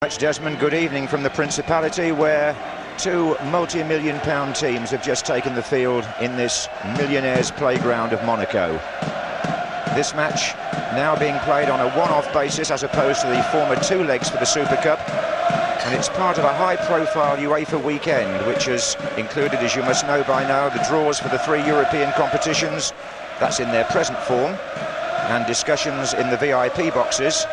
Desmond, good evening from the Principality, where two multi-million-pound teams have just taken the field in this millionaire's playground of Monaco. This match now being played on a one-off basis as opposed to the former two legs for the Super Cup, and it's part of a high-profile UEFA weekend which has included, as you must know by now, the draws for the three European competitions. That's in their present form, and discussions in the VIP boxes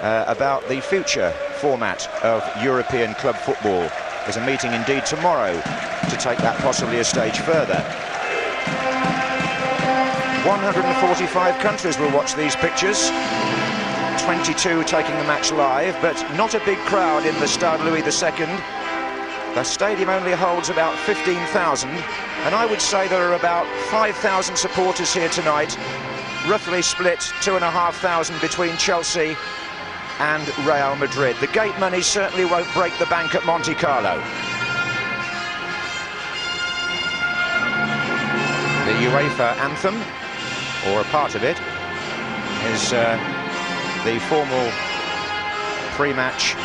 about the future format of European club football. There's a meeting indeed tomorrow to take that possibly a stage further. 145 countries will watch these pictures, 22 taking the match live, but not a big crowd in the Stade Louis II. The stadium only holds about 15,000, and I would say there are about 5,000 supporters here tonight, roughly split 2,500 between Chelsea and Real Madrid. The gate money certainly won't break the bank at Monte Carlo. The UEFA anthem, or a part of it, is the formal pre-match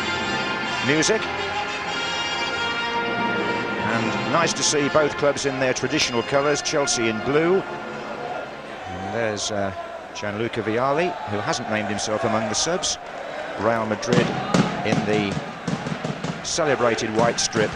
music. And nice to see both clubs in their traditional colours, Chelsea in blue. And there's Gianluca Vialli, who hasn't named himself among the subs. Real Madrid in the celebrated white strip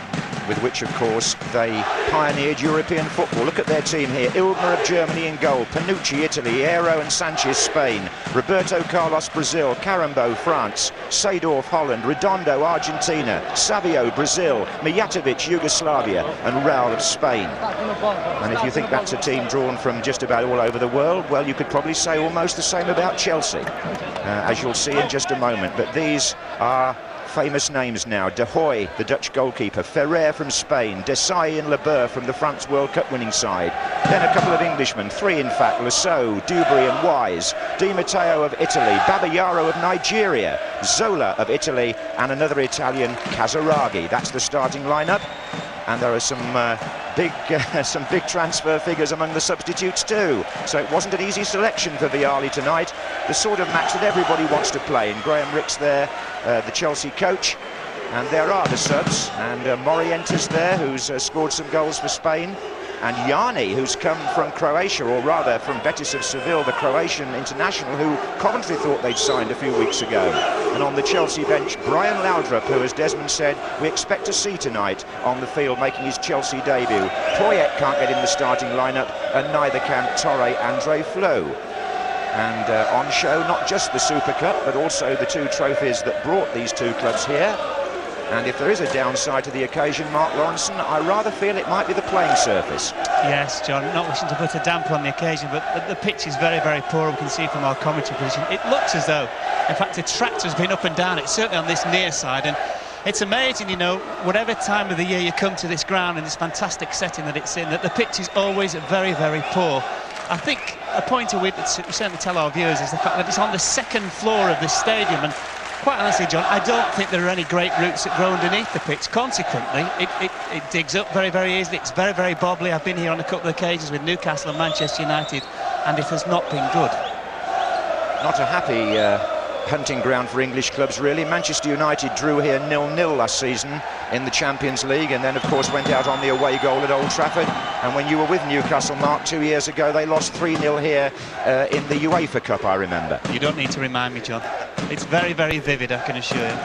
with which, of course, they pioneered European football. Look at their team here. Ilmer of Germany in goal, Panucci, Italy, Aero and Sanchez, Spain, Roberto Carlos, Brazil, Carambo, France, Seedorf, Holland, Redondo, Argentina, Savio, Brazil, Mijatovic, Yugoslavia, and Raul of Spain. And if you think that's a team drawn from just about all over the world, well, you could probably say almost the same about Chelsea, as you'll see in just a moment. But these are famous names now. De Hoy, the Dutch goalkeeper, Ferrer from Spain, Desai and Lebeur from the France World Cup winning side. Then a couple of Englishmen, three in fact, Lasso, Dubry and Wise, Di Matteo of Italy, Babayaro of Nigeria, Zola of Italy, and another Italian, Casaraghi. That's the starting lineup. And there are some big transfer figures among the substitutes too. So it wasn't an easy selection for Vialli tonight. The sort of match that everybody wants to play. And Graham Rix there, the Chelsea coach. And there are the subs. And Morientes there, who's scored some goals for Spain. And Jani, who's come from Croatia, or rather from Betis of Seville, the Croatian international who Coventry thought they'd signed a few weeks ago. And on the Chelsea bench, Brian Laudrup, who, as Desmond said, we expect to see tonight on the field making his Chelsea debut. Poyet can't get in the starting lineup, and neither can Torre Andre Flo. And on show, not just the Super Cup, but also the two trophies that brought these two clubs here. And if there is a downside to the occasion, Mark Lawrenson, I rather feel it might be the playing surface. Yes, John, not wishing to put a damper on the occasion, but the pitch is very, very poor. We can see from our commentary position. It looks as though, in fact, the tractor's been up and down. It's certainly on this near side. And it's amazing, you know, whatever time of the year you come to this ground and this fantastic setting that it's in, that the pitch is always very, very poor. I think a point of which we certainly tell our viewers is the fact that it's on the second floor of this stadium. And quite honestly, John, I don't think there are any great roots that grow underneath the pitch. Consequently, it digs up very, very easily. It's very, very bobbly. I've been here on a couple of occasions with Newcastle and Manchester United, and it has not been good. Not a happy hunting ground for English clubs, really. Manchester United drew here 0-0 last season in the Champions League, and then, of course, went out on the away goal at Old Trafford. And when you were with Newcastle, Mark, 2 years ago, they lost 3-0 here in the UEFA Cup, I remember. You don't need to remind me, John. It's very, very vivid, I can assure you.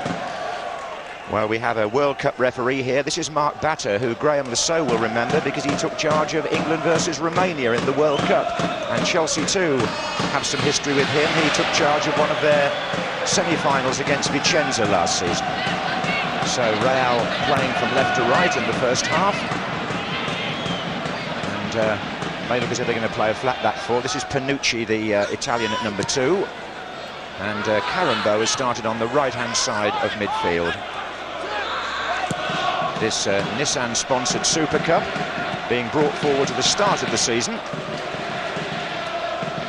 Well, we have a World Cup referee here. This is Mark Batter, who Graham Lasso will remember because he took charge of England versus Romania in the World Cup. And Chelsea, too, have some history with him. He took charge of one of their semi-finals against Vicenza last season. So Real playing from left to right in the first half. And may look as if they're going to play a flat back four. This is Panucci, the Italian, at number 2. And Carambo has started on the right-hand side of midfield. This Nissan-sponsored Super Cup being brought forward to the start of the season.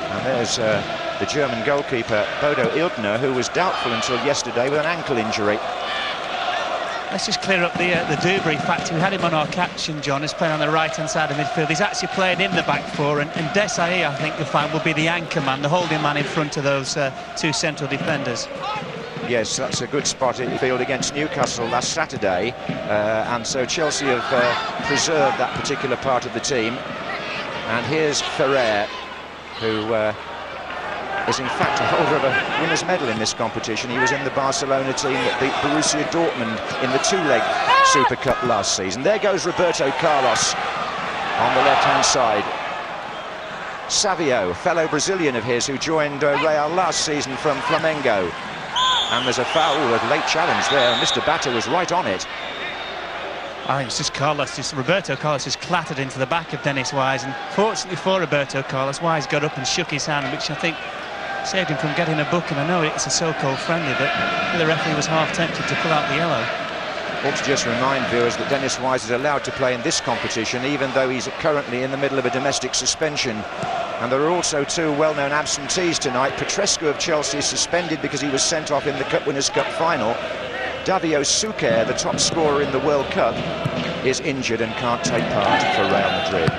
And there's the German goalkeeper, Bodo Illner, who was doubtful until yesterday with an ankle injury. Let's just clear up the Dubry factor. We had him on our caption, John, he's playing on the right-hand side of midfield. He's actually played in the back four, and Desai, I think you'll find, will be the anchor man, the holding man in front of those two central defenders. Yes, that's a good spot in field against Newcastle last Saturday, and so Chelsea have preserved that particular part of the team. And here's Ferrer, who is in fact a holder of a winner's medal in this competition. He was in the Barcelona team that beat Borussia Dortmund in the two-leg Super Cup last season. There goes Roberto Carlos on the left-hand side. Savio, fellow Brazilian of his who joined Real last season from Flamengo. And there's a foul, a late challenge there, and Mr. Batter was right on it. I think it's just Roberto Carlos just clattered into the back of Dennis Wise, and fortunately for Roberto Carlos, Wise got up and shook his hand, which I think saved him from getting a booking. I know it's a so-called friendly, but the referee was half tempted to pull out the yellow. Want to just remind viewers that Dennis Wise is allowed to play in this competition, even though he's currently in the middle of a domestic suspension. And there are also two well-known absentees tonight. Petrescu of Chelsea is suspended because he was sent off in the Cup Winners' Cup final. Davio Suker, the top scorer in the World Cup, is injured and can't take part for Real Madrid.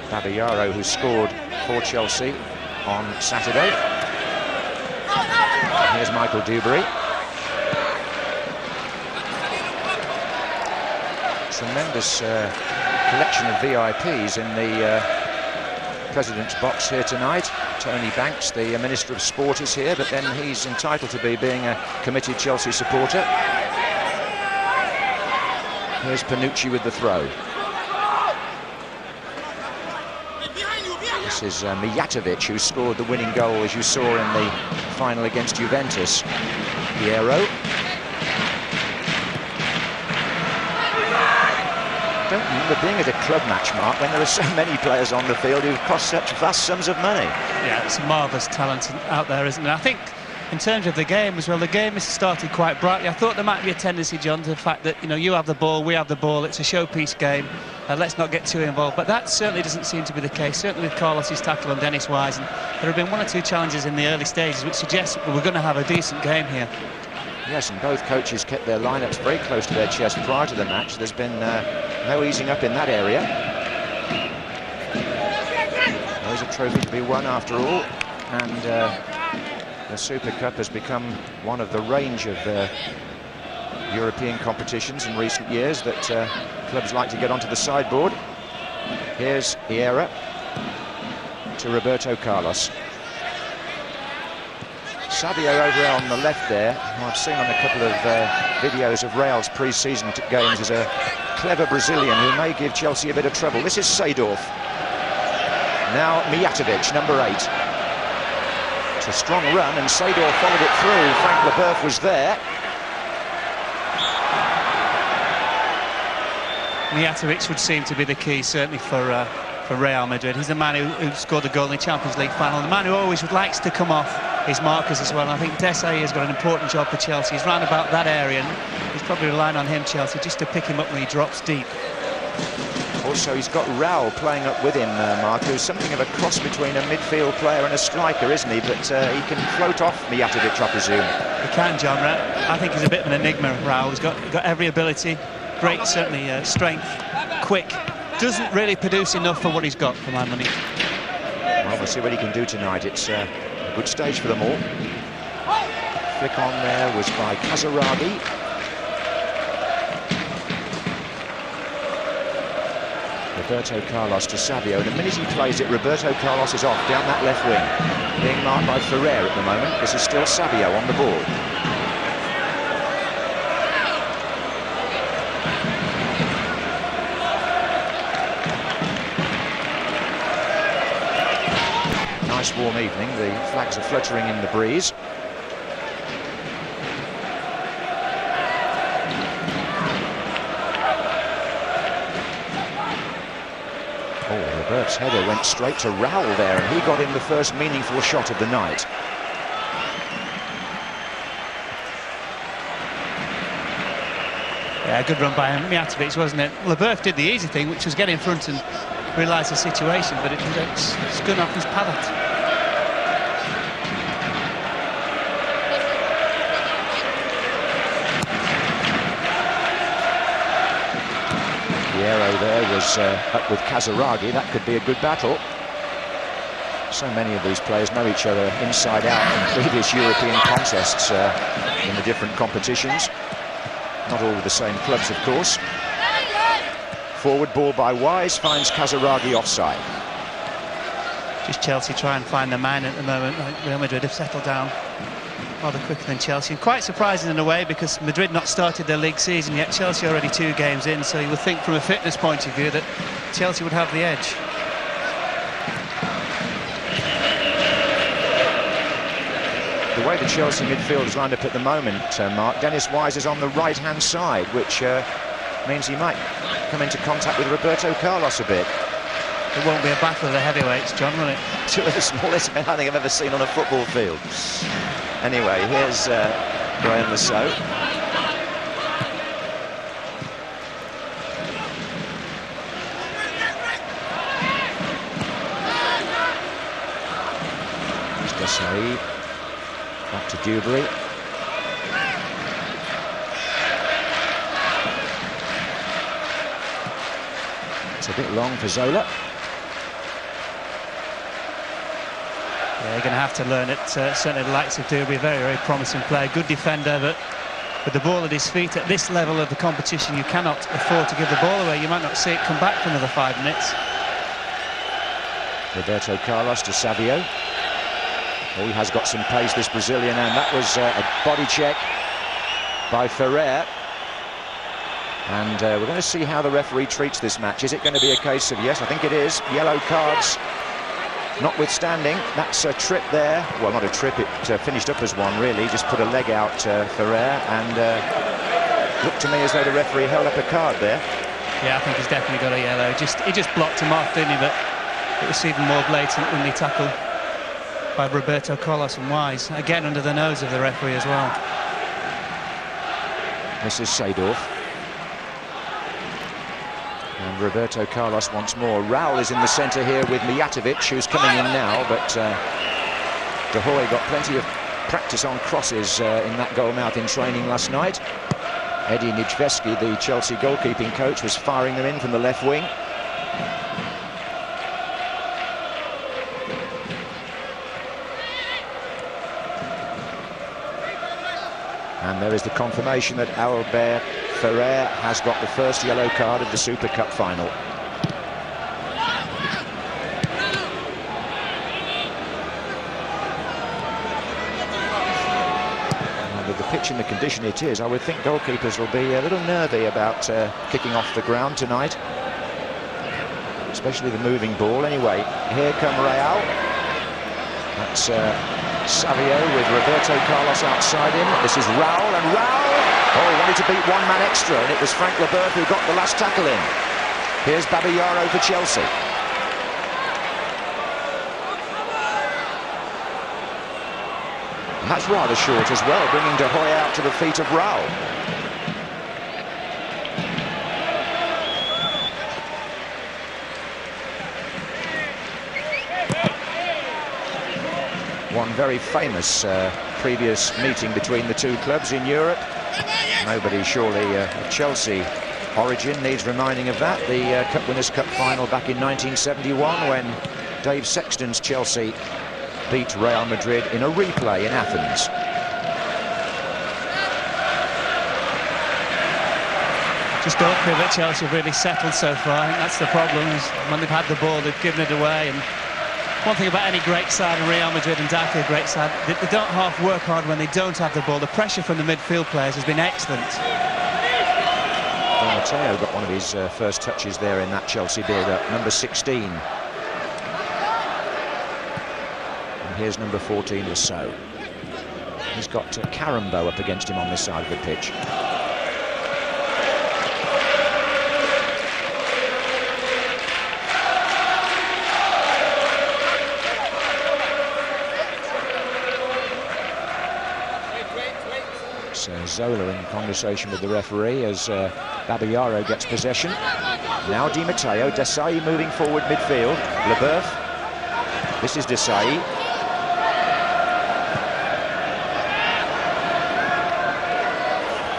Babayaro, who scored for Chelsea on Saturday. Here's Michael Dewberry. Tremendous collection of VIPs in the President's box here tonight. Tony Banks, the Minister of Sport, is here, but then he's entitled to being a committed Chelsea supporter. Here's Panucci with the throw. This is Mijatovic, who scored the winning goal, as you saw in the final against Juventus. Piero. I don't remember being at a club match, Mark, when there are so many players on the field who cost such vast sums of money. Yeah, it's marvellous talent out there, isn't it? I think in terms of the game as well, the game has started quite brightly. I thought there might be a tendency, John, to the fact that, you know, you have the ball, we have the ball, it's a showpiece game, let's not get too involved. But that certainly doesn't seem to be the case, certainly with Carlos's tackle on Dennis Wise. And there have been one or two challenges in the early stages which suggest we're going to have a decent game here. Yes, and both coaches kept their lineups very close to their chest prior to the match. There's been no easing up in that area. There's a trophy to be won after all, and the Super Cup has become one of the range of European competitions in recent years that clubs like to get onto the sideboard. Here's Hierro to Roberto Carlos. Savio over on the left there, who I've seen on a couple of videos of Real's pre-season games, is a clever Brazilian who may give Chelsea a bit of trouble. This is Seedorf. Now Mijatovic, number 8. It's a strong run, and Seedorf followed it through. Frank Leboeuf was there. Mijatovic would seem to be the key, certainly for Real Madrid. He's the man who scored the goal in the Champions League final, the man who always likes to come off his markers as well. And I think Desai has got an important job for Chelsea. He's round about that area, and he's probably relying on him, Chelsea, just to pick him up when he drops deep. Also, he's got Raul playing up with him, Mark, who's something of a cross between a midfield player and a striker, isn't he? But he can float off Mijatovic, I presume. He can, John. I think he's a bit of an enigma, Raul. He's got every ability, great, certainly, strength, quick. Doesn't really produce enough for what he's got, for my money. Well, we'll see what he can do tonight. It's a good stage for them all. Flick on there was by Casaraghi. Roberto Carlos to Savio. The minute he plays it, Roberto Carlos is off down that left wing. Being marked by Ferrer at the moment. This is still Savio on the ball. Nice warm evening. The flags are fluttering in the breeze. Oh, Robert's header went straight to Raul there, and he got in the first meaningful shot of the night. Yeah, good run by Mijatovic, wasn't it? Leboeuf did the easy thing, which was get in front and realise the situation, but it's good off his palate. Piero there was up with Casaraghi. That could be a good battle. So many of these players know each other inside out from previous European contests in the different competitions. Not all with the same clubs, of course. Forward ball by Wise finds Casaraghi offside. Just Chelsea try and find the man at the moment. I think Real Madrid have settled down rather quicker than Chelsea. And quite surprising in a way, because Madrid not started their league season yet. Chelsea already 2 games in, so you would think from a fitness point of view that Chelsea would have the edge. The way the Chelsea midfield is lined up at the moment, Mark, Dennis Wise is on the right-hand side, which means he might come into contact with Roberto Carlos a bit. It won't be a battle of the heavyweights, John, will it? 2 of the smallest men I think I've ever seen on a football field. Anyway, here's Graham Lasso. Here's Desai. Back to Dewberry. It's a bit long for Zola. Yeah, you're going to have to learn it. Certainly the likes of Dewberry, very, very promising player, good defender, but with the ball at his feet at this level of the competition, you cannot afford to give the ball away. You might not see it come back for another 5 minutes. Roberto Carlos to Savio. Oh, he has got some pace, this Brazilian, and that was a body check by Ferrer. And we're going to see how the referee treats this match. Is it going to be a case of, yes, I think it is, yellow cards notwithstanding? That's a trip there. Well, not a trip, it finished up as one, really. Just put a leg out, Ferrer, and looked to me as though the referee held up a card there. Yeah, I think he's definitely got a yellow. He just blocked him off, didn't he? But it was even more blatant when they tackled by Roberto Carlos and Wise. Again, under the nose of the referee as well. This is Seedorf. And Roberto Carlos once more. Raul is in the centre here with Mijatovic, who's coming in now, but De Hoy got plenty of practice on crosses in that goal mouth in training last night. Eddie Nijveski, the Chelsea goalkeeping coach, was firing them in from the left wing. And there is the confirmation that Albert Ferrer has got the first yellow card of the Super Cup final. And with the pitch in the condition it is, I would think goalkeepers will be a little nervy about kicking off the ground tonight, especially the moving ball. Anyway, here come Real. That's Savio with Roberto Carlos outside him. This is Raul, and Raul wanted to beat 1 man extra, and it was Frank Leboeuf who got the last tackle in. Here's Babbayaro for Chelsea. And that's rather short as well, bringing De Hoy out to the feet of Raul. One very famous previous meeting between the 2 clubs in Europe. Nobody surely of Chelsea origin needs reminding of that. The Cup Winners' Cup final back in 1971, when Dave Sexton's Chelsea beat Real Madrid in a replay in Athens. Just don't feel that Chelsea have really settled so far. I think that's the problem, is when they've had the ball, they've given it away. And one thing about any great side, and Real Madrid and Daka, a great side, they don't half work hard when they don't have the ball. The pressure from the midfield players has been excellent. Mateo got one of his first touches there in that Chelsea build-up, number 16. And here's number 14, Lasso. He's got Carambo up against him on this side of the pitch. Zola in conversation with the referee as Babbayaro gets possession. Now Di Matteo, Desai moving forward midfield. Leboeuf. This is Desai.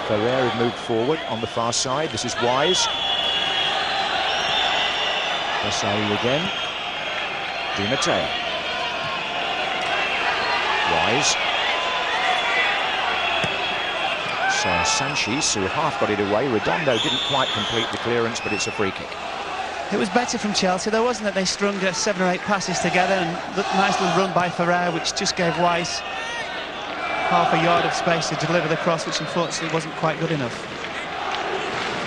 Ferrer has moved forward on the far side. This is Wise. Desai again. Di Matteo. Wise. So Sanchez, who half got it away. Redondo didn't quite complete the clearance, but it's a free kick. It was better from Chelsea, though, wasn't it? They strung 7 or 8 passes together, and nice little run by Ferrer, which just gave Wise half a yard of space to deliver the cross, which unfortunately wasn't quite good enough.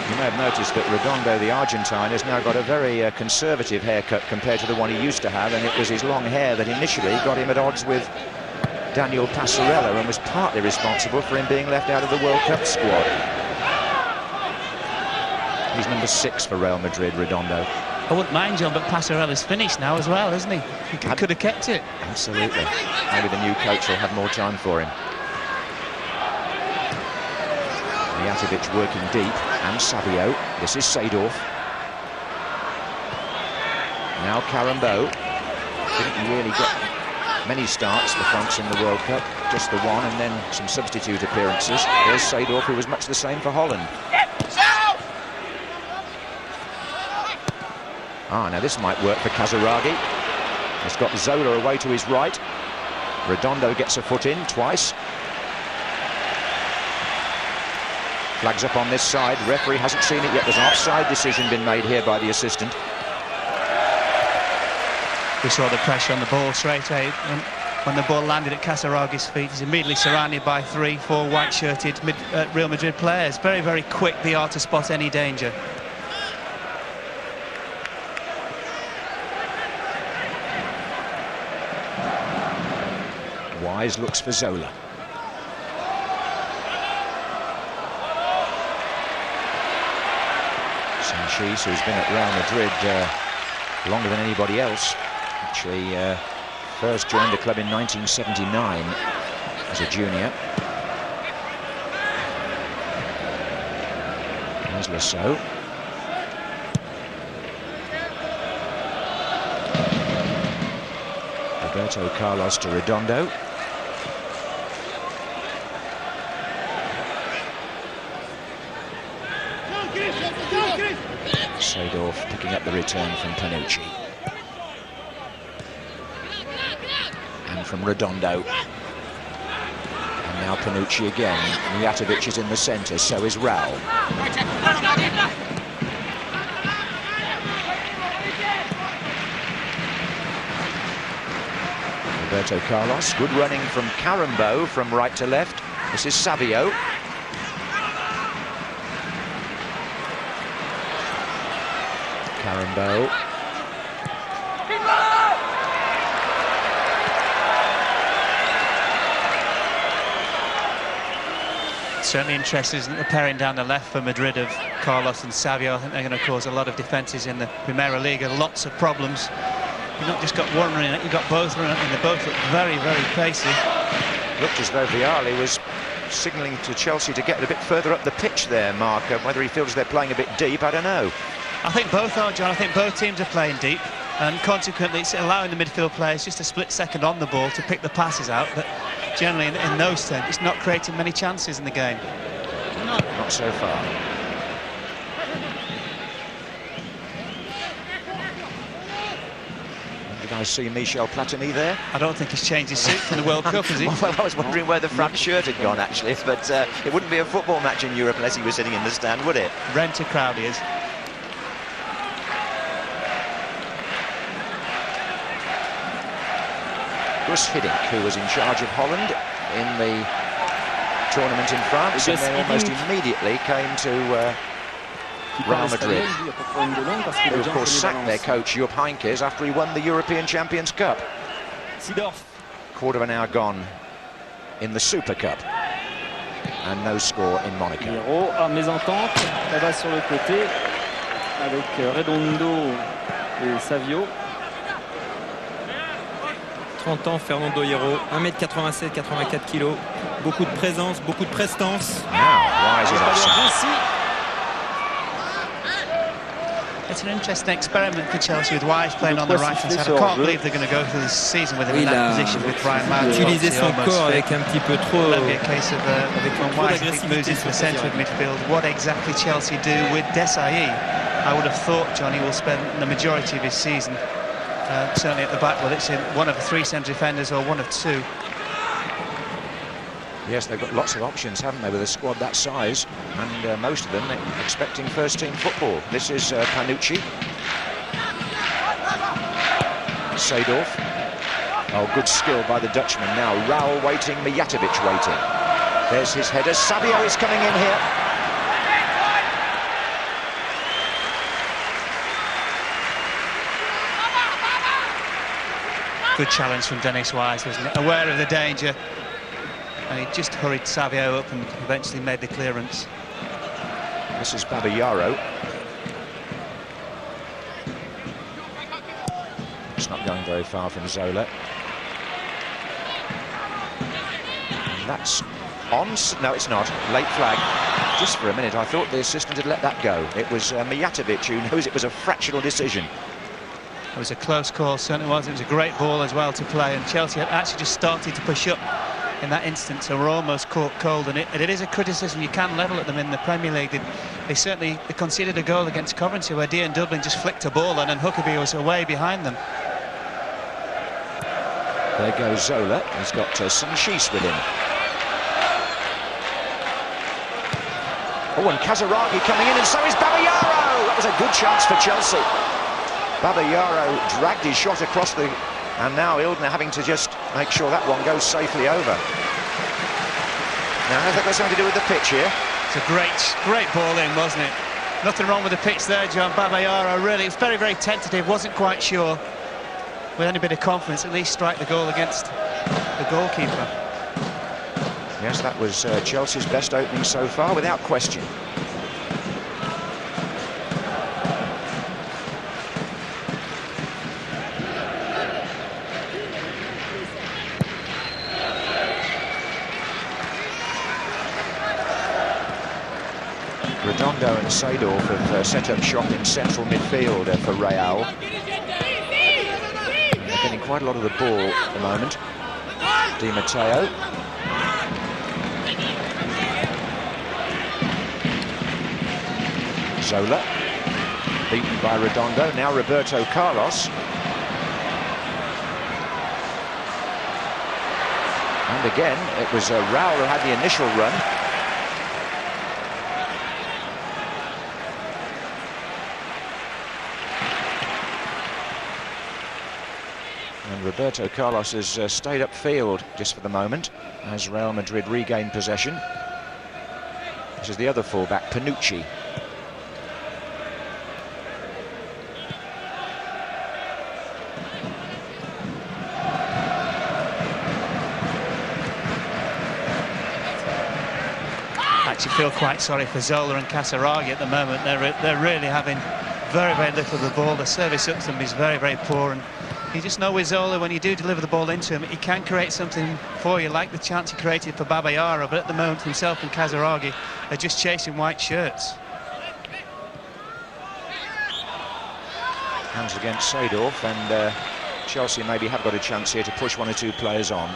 You may have noticed that Redondo, the Argentine, has now got a very conservative haircut compared to the one he used to have, and it was his long hair that initially got him at odds with Daniel Passarella and was partly responsible for him being left out of the World Cup squad. He's number 6 for Real Madrid, Redondo. I wouldn't mind, John, but Passarella's finished now as well, isn't he? He could have kept it. Absolutely. Maybe the new coach will have more time for him. Mijatovic working deep, and Savio. This is Seedorf. Now Carambeau. Didn't really get many starts, the Franks, in the World Cup. Just the one, and then some substitute appearances. Here's Seedorf, who was much the same for Holland. Now this might work for Casaraghi. He's got Zola away to his right. Redondo gets a foot in twice. Flags up on this side. Referee hasn't seen it yet. There's an offside decision been made here by the assistant. We saw the pressure on the ball straight away. When the ball landed at Casaraghi's feet, he's immediately surrounded by 3-4 white-shirted Real Madrid players. Very, very quick they are to spot any danger. Wise looks for Zola. Sanchez, who's been at Real Madrid longer than anybody else. Actually, first joined the club in 1979 as a junior. There's Lasso. Roberto Carlos to Redondo. Seedorf picking up the return from Panucci. And from Redondo. And now Panucci again. Mijatovic is in the centre, so is Raul. Roberto Carlos. Good running from Carambeau from right to left. This is Savio. Carambeau. Certainly interested in the pairing down the left for Madrid of Carlos and Savio. I think they're going to cause a lot of defences in the Primera Liga. Lots of problems. You've not just got one running it, you've got both running it, and they both look very, very pacey. Looked as though Vialli was signalling to Chelsea to get a bit further up the pitch there, Mark. Whether he feels they're playing a bit deep, I don't know. I think both are, John. I think both teams are playing deep, and consequently it's allowing the midfield players just a split second on the ball to pick the passes out, but generally in those terms it's not creating many chances in the game. Not so far. Did I see Michel Platini there? I don't think he's changed his suit from the World Cup, has he? Well, I was wondering where the front shirt had gone, actually, but it wouldn't be a football match in Europe unless he was sitting in the stand, would it? Rent a crowd he is. Gus Hiddink, who was in charge of Holland in the tournament in France, and then almost immediately came to Real Madrid, who of course sacked their coach Jupp Heynckes after he won the European Champions Cup. Quarter of an hour gone in the Super Cup, and no score in Monaco. Mésentente, ça va sur le côté avec Redondo et Savio. 30 ans, Fernando Hierro, 1m87, 84 kg, beaucoup de présence, beaucoup de prestance. Now, Wise is offside. It's an interesting experiment for Chelsea with Wise playing on the right-hand side. I can't believe they're going to go through this season with him in that position with Brian Madrid. Utiliser son corps avec un petit peu trop Maybe a case of when Wise moves into the centre of midfield. What exactly Chelsea do with Desai? I would have thought Johnny will spend the majority of his season, certainly at the back, whether it's in one of the 3 centre defenders or one of 2. Yes, they've got lots of options, haven't they, with a squad that size, and most of them expecting first-team football. This is Panucci. Seedorf. Oh, good skill by the Dutchman. Now Raul waiting, Mijatovic waiting. There's his header. Savio is coming in here. Good challenge from Dennis Wise, wasn't it? Aware of the danger. And he just hurried Savio up and eventually made the clearance. This is Babayaro. It's not going very far from Zola. And that's on. No, it's not. Late flag. Just for a minute, I thought the assistant had let that go. It was Mijatovic who knows it was a fractional decision. It was a close call, certainly was. It was a great ball as well to play, and Chelsea had actually just started to push up in that instance, so we're almost caught cold, and it is a criticism you can level at them in the Premier League. They certainly conceded a goal against Coventry where Dean Dublin just flicked a ball on and Huckabee was away behind them. There goes Zola. He's got Sanchis with him. Oh, and Kazaragi coming in, and so is Babayaro. That was a good chance for Chelsea. Babayaro dragged his shot across the... And now Ildner having to just make sure that one goes safely over. Now, has that got something to do with the pitch here? It's a great ball in, wasn't it? Nothing wrong with the pitch there, John. Babayaro really, it's very, very tentative, wasn't quite sure. With any bit of confidence, at least strike the goal against the goalkeeper. Yes, that was Chelsea's best opening so far, without question. Redondo and Seedorf have set up shop in central midfield for Real. They're getting quite a lot of the ball at the moment. Di Matteo. Zola. Beaten by Redondo. Now Roberto Carlos. And again, it was Raul who had the initial run. And Roberto Carlos has stayed upfield just for the moment as Real Madrid regain possession. This is the other fullback, Panucci. I actually feel quite sorry for Zola and Kazaragi at the moment. They're really having very, very little of the ball. The service up to them is very, very poor, and you just know with Zola, when you do deliver the ball into him, he can create something for you, like the chance he created for Babayaro, but at the moment himself and Kazaragi are just chasing white shirts. Hands against Seedorf, and Chelsea maybe have got a chance here to push 1 or 2 players on.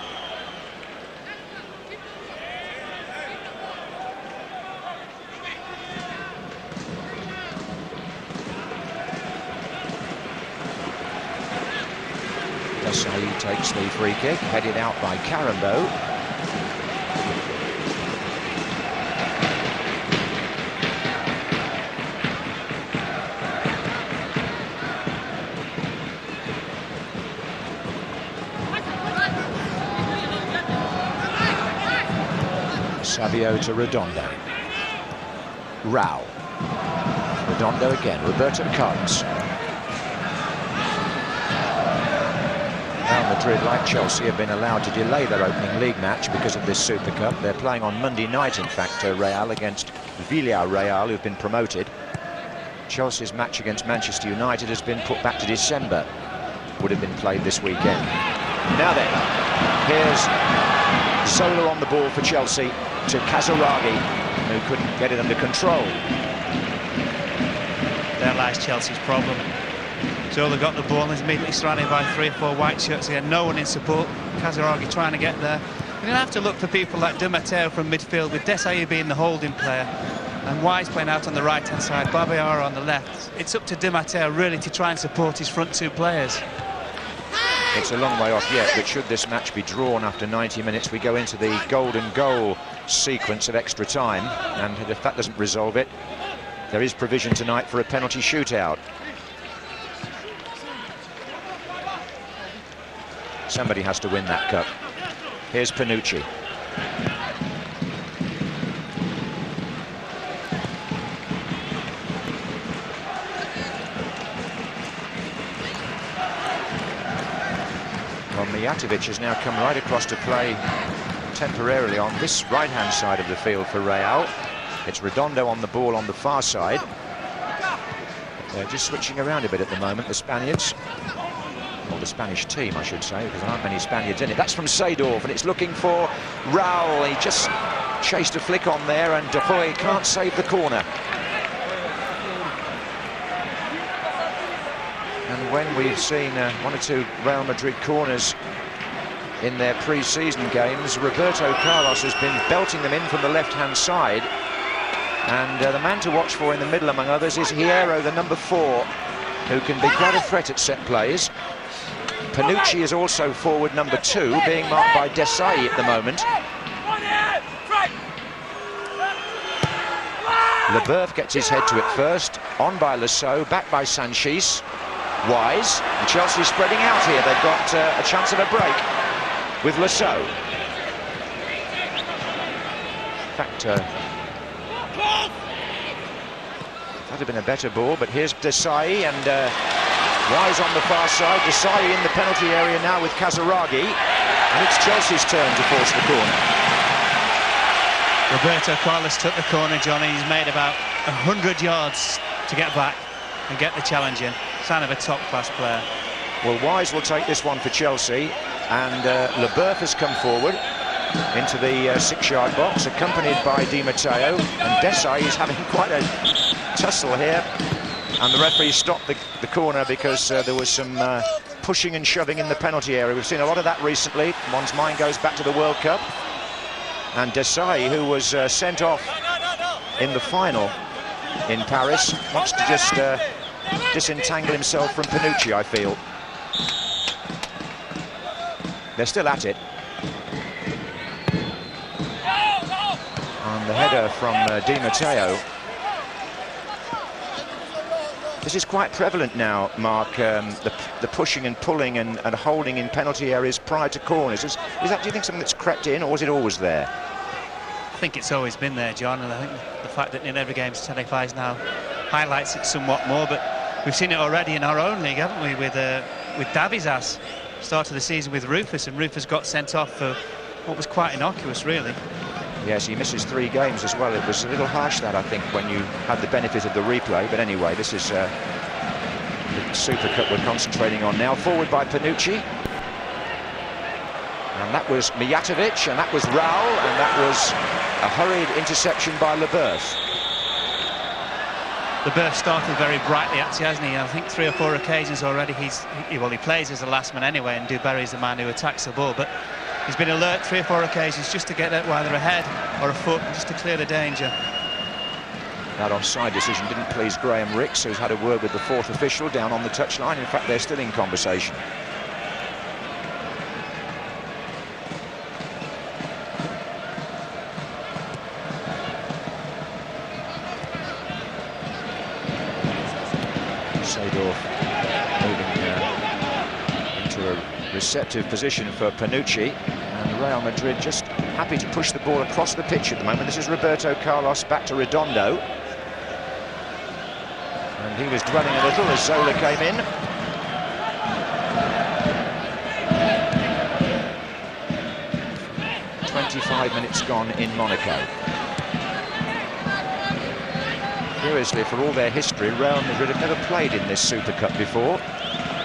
He takes the free kick, headed out by Carambo. Savio to Redondo. Raul. Redondo again, Roberto Carlos. Real Madrid, like Chelsea, have been allowed to delay their opening league match because of this Super Cup. They're playing on Monday night, in fact, Real against Villarreal, who've been promoted. Chelsea's match against Manchester United has been put back to December. Would have been played this weekend. Now then, here's Zola on the ball for Chelsea to Kazaragi, who couldn't get it under control. There lies Chelsea's problem. Zola got the ball and is immediately surrounded by 3 or 4 white shirts. He had no one in support. Kazaragi trying to get there. We're going to have to look for people like Di Matteo from midfield, with Desailly being the holding player. and Wise playing out on the right-hand side, Babayara on the left. It's up to Di Matteo really to try and support his front two players. It's a long way off yet, but should this match be drawn after 90 minutes, we go into the golden goal sequence of extra time, and if that doesn't resolve it, there is provision tonight for a penalty shootout. Somebody has to win that cup. Here's Panucci. Well, Mijatovic has now come right across to play temporarily on this right-hand side of the field for Real. It's Redondo on the ball on the far side. They're just switching around a bit at the moment, the Spaniards. Or the Spanish team, I should say, because there aren't many Spaniards in it. That's from Seedorf, and it's looking for Raul. He just chased a flick on there, and De Hoy can't save the corner. And when we've seen one or two Real Madrid corners in their pre-season games, Roberto Carlos has been belting them in from the left-hand side. And the man to watch for in the middle, among others, is Hierro, the number 4, who can be quite a threat at set plays. Panucci is also forward number 2, being marked by Desai at the moment. Leboeuf gets his head to it first, on by Lasso, back by Sanchis. Wise, and Chelsea spreading out here. They've got a chance of a break with Lasso. In fact, that'd have been a better ball, but here's Desai, and Wise on the far side. Desai in the penalty area now with Casaraghi, and it's Chelsea's turn to force the corner. Roberto Carlos took the corner, Johnny. He's made about 100 yards to get back and get the challenge in. Sign of a top-class player. Well, Wise will take this one for Chelsea, and Leboeuf has come forward into the 6-yard box, accompanied by Di Matteo, and Desai is having quite a tussle here, and the referee stopped the corner because there was some pushing and shoving in the penalty area. We've seen a lot of that recently. One's mind goes back to the World Cup, and Desai, who was sent off in the final in Paris, wants to just disentangle himself from Panucci, I feel. They're still at it. And the header from Di Matteo. This is quite prevalent now, Mark, the pushing and pulling and holding in penalty areas prior to corners. Is that, do you think, something that's crept in, or was it always there? I think it's always been there, John, and I think the fact that in every game's televised now highlights it somewhat more, but we've seen it already in our own league, haven't we, with Davizas. Start of the season with Rufus, and Rufus got sent off for what was quite innocuous, really. Yes, he misses 3 games as well. It was a little harsh, that, I think, when you had the benefit of the replay. But anyway, this is the Super Cup we're concentrating on now. Forward by Panucci. And that was Mijatovic, and that was Raul, and that was a hurried interception by Leboeuf. Leboeuf started very brightly, actually, hasn't he? I think 3 or 4 occasions already he plays as a last man anyway, and Dubarry's the man who attacks the ball, but he's been alert 3 or 4 occasions just to get out either a head or a foot, just to clear the danger. That offside decision didn't please Graham Ricks, who's had a word with the 4th official down on the touchline. In fact, they're still in conversation. Seedorf moving into a receptive position for Panucci, and Real Madrid just happy to push the ball across the pitch at the moment. This is Roberto Carlos back to Redondo, and he was dwelling a little as Zola came in. "25 minutes gone in Monaco." Curiously, for all their history, Real Madrid have never played in this Super Cup before.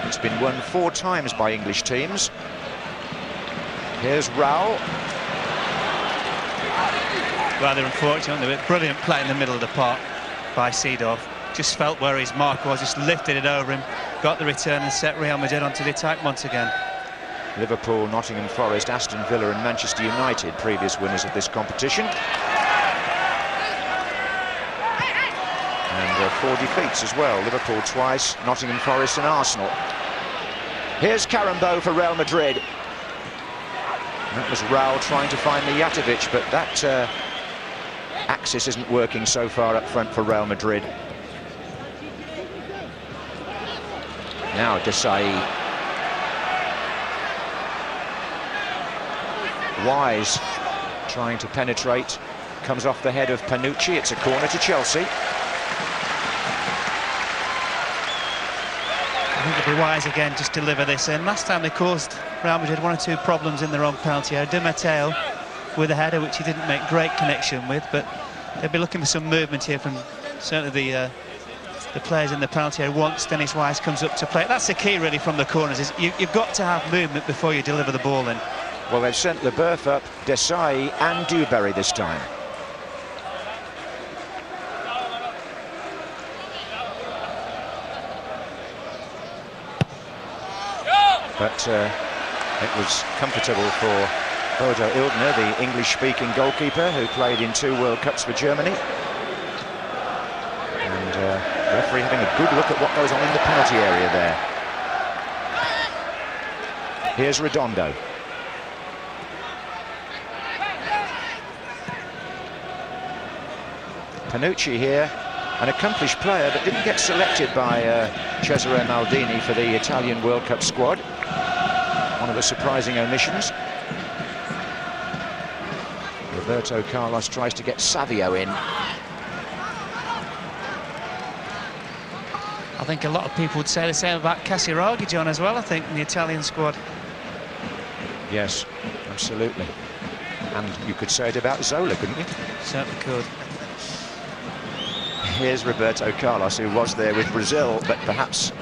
It's been won 4 times by English teams. Here's Raul. Rather unfortunate, but brilliant play in the middle of the park by Seedorf. Just felt where his mark was, just lifted it over him, got the return and set Real Madrid onto the attack once again. Liverpool, Nottingham Forest, Aston Villa and Manchester United, previous winners of this competition. 4 defeats as well. Liverpool twice, Nottingham Forest and Arsenal. Here's Karambo for Real Madrid. That was Raul trying to find Mijatovic, but that axis isn't working so far up front for Real Madrid. Now Desai. Wise trying to penetrate. Comes off the head of Panucci. It's a corner to Chelsea. I think it'll be wise again, just deliver this in. Last time they caused Real Madrid 1 or 2 problems in their own penalty area. Di Matteo with a header which he didn't make great connection with, but they'll be looking for some movement here from certainly the players in the penalty area once Dennis Wise comes up to play. That's the key really from the corners, is you've got to have movement before you deliver the ball in. Well, they've sent Leboeuf up, Desai and Dewberry this time. But it was comfortable for Bodo Illner, the English-speaking goalkeeper who played in 2 World Cups for Germany. And the referee having a good look at what goes on in the penalty area there. Here's Redondo. Panucci here, an accomplished player but didn't get selected by Cesare Maldini for the Italian World Cup squad. One of the surprising omissions. Roberto Carlos tries to get Savio in. I think a lot of people would say the same about Casiraghi, John, as well, I think, in the Italian squad. Yes, absolutely. And you could say it about Zola, couldn't you? Certainly could. Here's Roberto Carlos, who was there with Brazil, but perhaps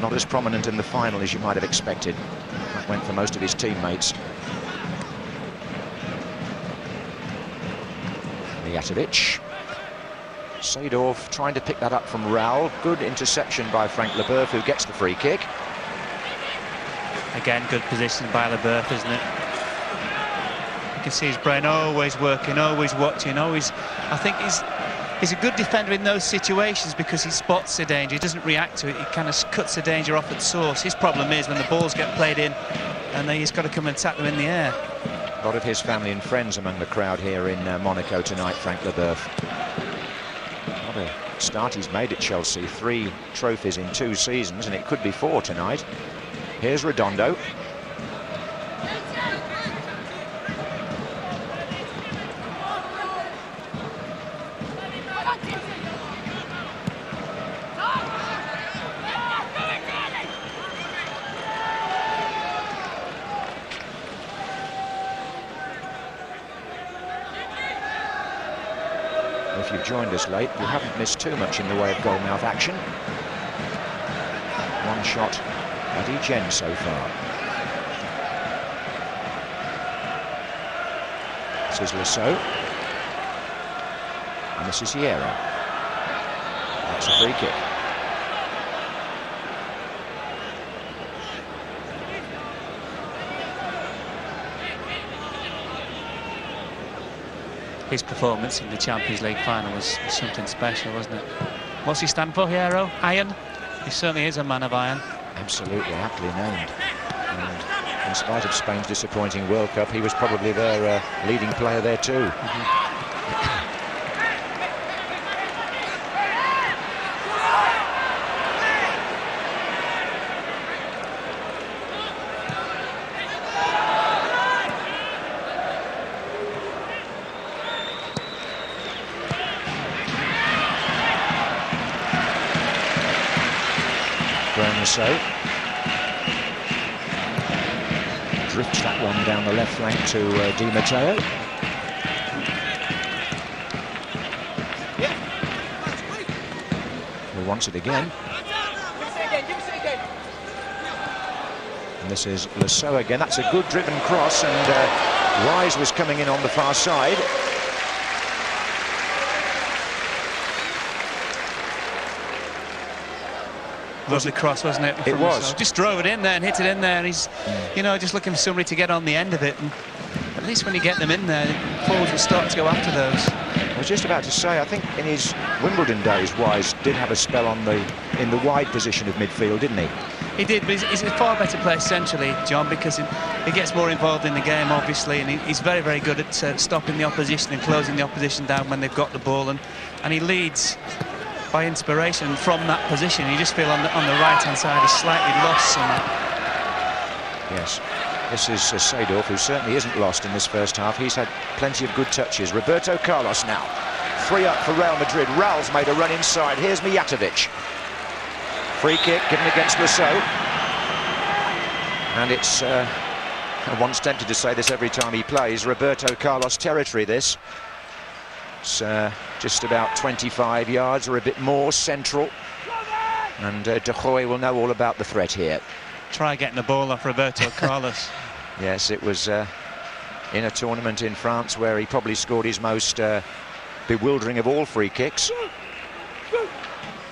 not as prominent in the final as you might have expected. That went for most of his teammates. Mijatovic. Seedorf trying to pick that up from Raul. Good interception by Frank Leboeuf, who gets the free kick. Again, good position by Leboeuf, isn't it? You can see his brain always working, always watching, always... I think he's a good defender in those situations because he spots the danger, he doesn't react to it, he kind of cuts the danger off at source. His problem is when the balls get played in and then he's got to come and attack them in the air. A lot of his family and friends among the crowd here in Monaco tonight, Frank Leboeuf. What a start he's made at Chelsea. 3 trophies in 2 seasons, and it could be 4 tonight. Here's Redondo. If you've joined us late, you haven't missed too much in the way of goalmouth action. 1 shot at each end so far. This is Lasso. And this is Hierro. That's a free kick. His performance in the Champions League final was something special, wasn't it? What's he stand for, Hierro? Iron? He certainly is a man of iron. Absolutely, aptly named. And in spite of Spain's disappointing World Cup, he was probably their leading player there too. So drifts that one down the left flank to Di Matteo. Who wants it again? And this is Lasso again. That's a good driven cross, and Wise was coming in on the far side. Lovely cross, wasn't it? It was. Just drove it in there and hit it in there. And he's, you know, just looking for somebody to get on the end of it. And at least when you get them in there, forwards will start to go after those. I was just about to say, I think in his Wimbledon days, Wise did have a spell in the wide position of midfield, didn't he? He did, but he's a far better player centrally, John, because he gets more involved in the game, obviously, and he's very, very good at stopping the opposition and closing the opposition down when they've got the ball, and he leads by inspiration from that position. You just feel on the right-hand side he's slightly lost somewhere. Yes. This is Seedorf, who certainly isn't lost in this first half. He's had plenty of good touches. Roberto Carlos now. 3 up for Real Madrid. Raul's made a run inside. Here's Mijatovic. Free kick given against Lasso. And it's, one's tempted to say this every time he plays, Roberto Carlos territory, this. It's just about 25 yards or a bit more central. And De Goey will know all about the threat here. Try getting the ball off Roberto Carlos. Yes, it was in a tournament in France where he probably scored his most bewildering of all free kicks.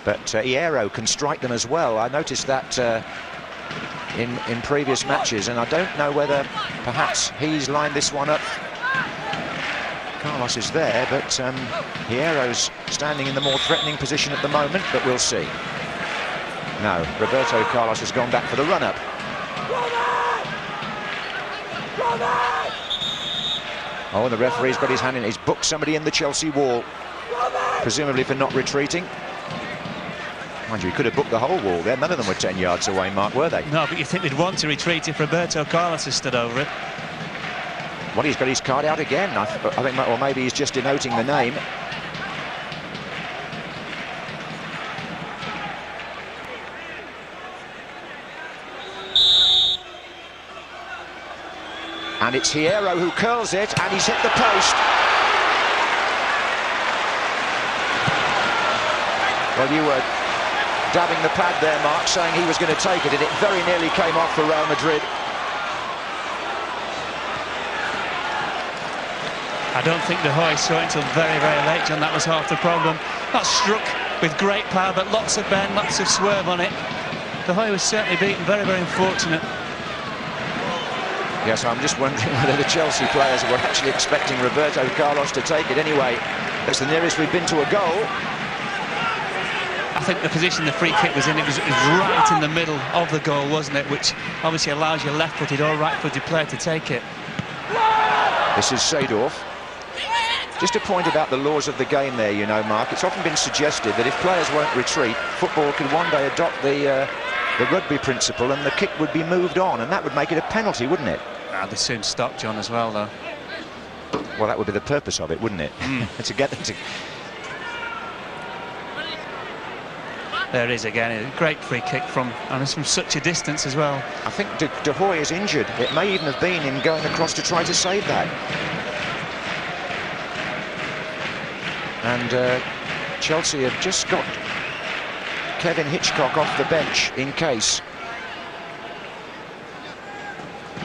But Hierro can strike them as well. I noticed that in previous matches, and I don't know whether perhaps he's lined this one up. Carlos is there, but Hierro's standing in the more threatening position at the moment, but we'll see. No, Roberto Carlos has gone back for the run-up. Oh, and the referee's got his hand in it. He's booked somebody in the Chelsea wall, presumably for not retreating. Mind you, he could have booked the whole wall there. None of them were 10 yards away, Mark, were they? No, but you think they'd want to retreat if Roberto Carlos has stood over it. Well, he's got his card out again. I think, or maybe he's just denoting the name. And it's Hierro who curls it, and he's hit the post. Well, you were dabbing the pad there, Mark, saying he was going to take it, and it very nearly came off for Real Madrid. I don't think De Goey saw it until very, very late, John. That was half the problem. Not struck with great power, but lots of bend, lots of swerve on it. De Goey was certainly beaten, very, very unfortunate. Yes, I'm just wondering whether the Chelsea players were actually expecting Roberto Carlos to take it anyway. That's the nearest we've been to a goal. I think the position the free kick was in, it was right in the middle of the goal, wasn't it? Which obviously allows your left-footed or right-footed player to take it. This is Seedorf. Just a point about the laws of the game there, you know, Mark. It's often been suggested that if players won't retreat, football could one day adopt the rugby principle and the kick would be moved on, and that would make it a penalty, wouldn't it? They soon stop, John, as well, though. Well, that would be the purpose of it, wouldn't it? To get them to... There it is again, a great free kick from such a distance as well. I think De Goey is injured. It may even have been him going across to try to save that. And Chelsea have just got Kevin Hitchcock off the bench in case.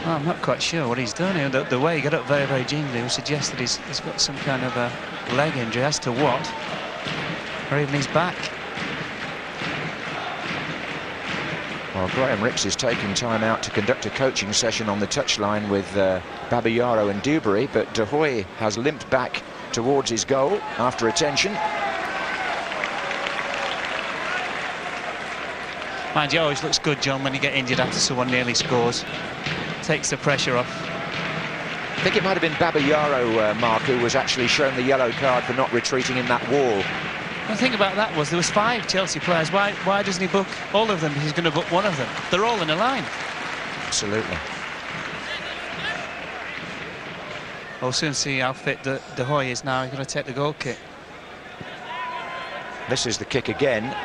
Well, I'm not quite sure what he's done here. The way he got up very, very gingerly would suggest that he's got some kind of a leg injury. As to what, or even his back. Well, Graham Rix is taking time out to conduct a coaching session on the touchline with Babayaro and Dewberry, but De Goey has limped back towards his goal after attention. Mind you, always looks good, John, when you get injured after someone nearly scores. Takes the pressure off. I think it might have been Babayaro, Mark, who was actually shown the yellow card for not retreating in that wall. The thing about that was there was 5 Chelsea players. Why doesn't he book all of them? He's going to book one of them. They're all in a line. Absolutely. We'll soon see how fit De Goey is now. He's going to take the goal kick. This is the kick again,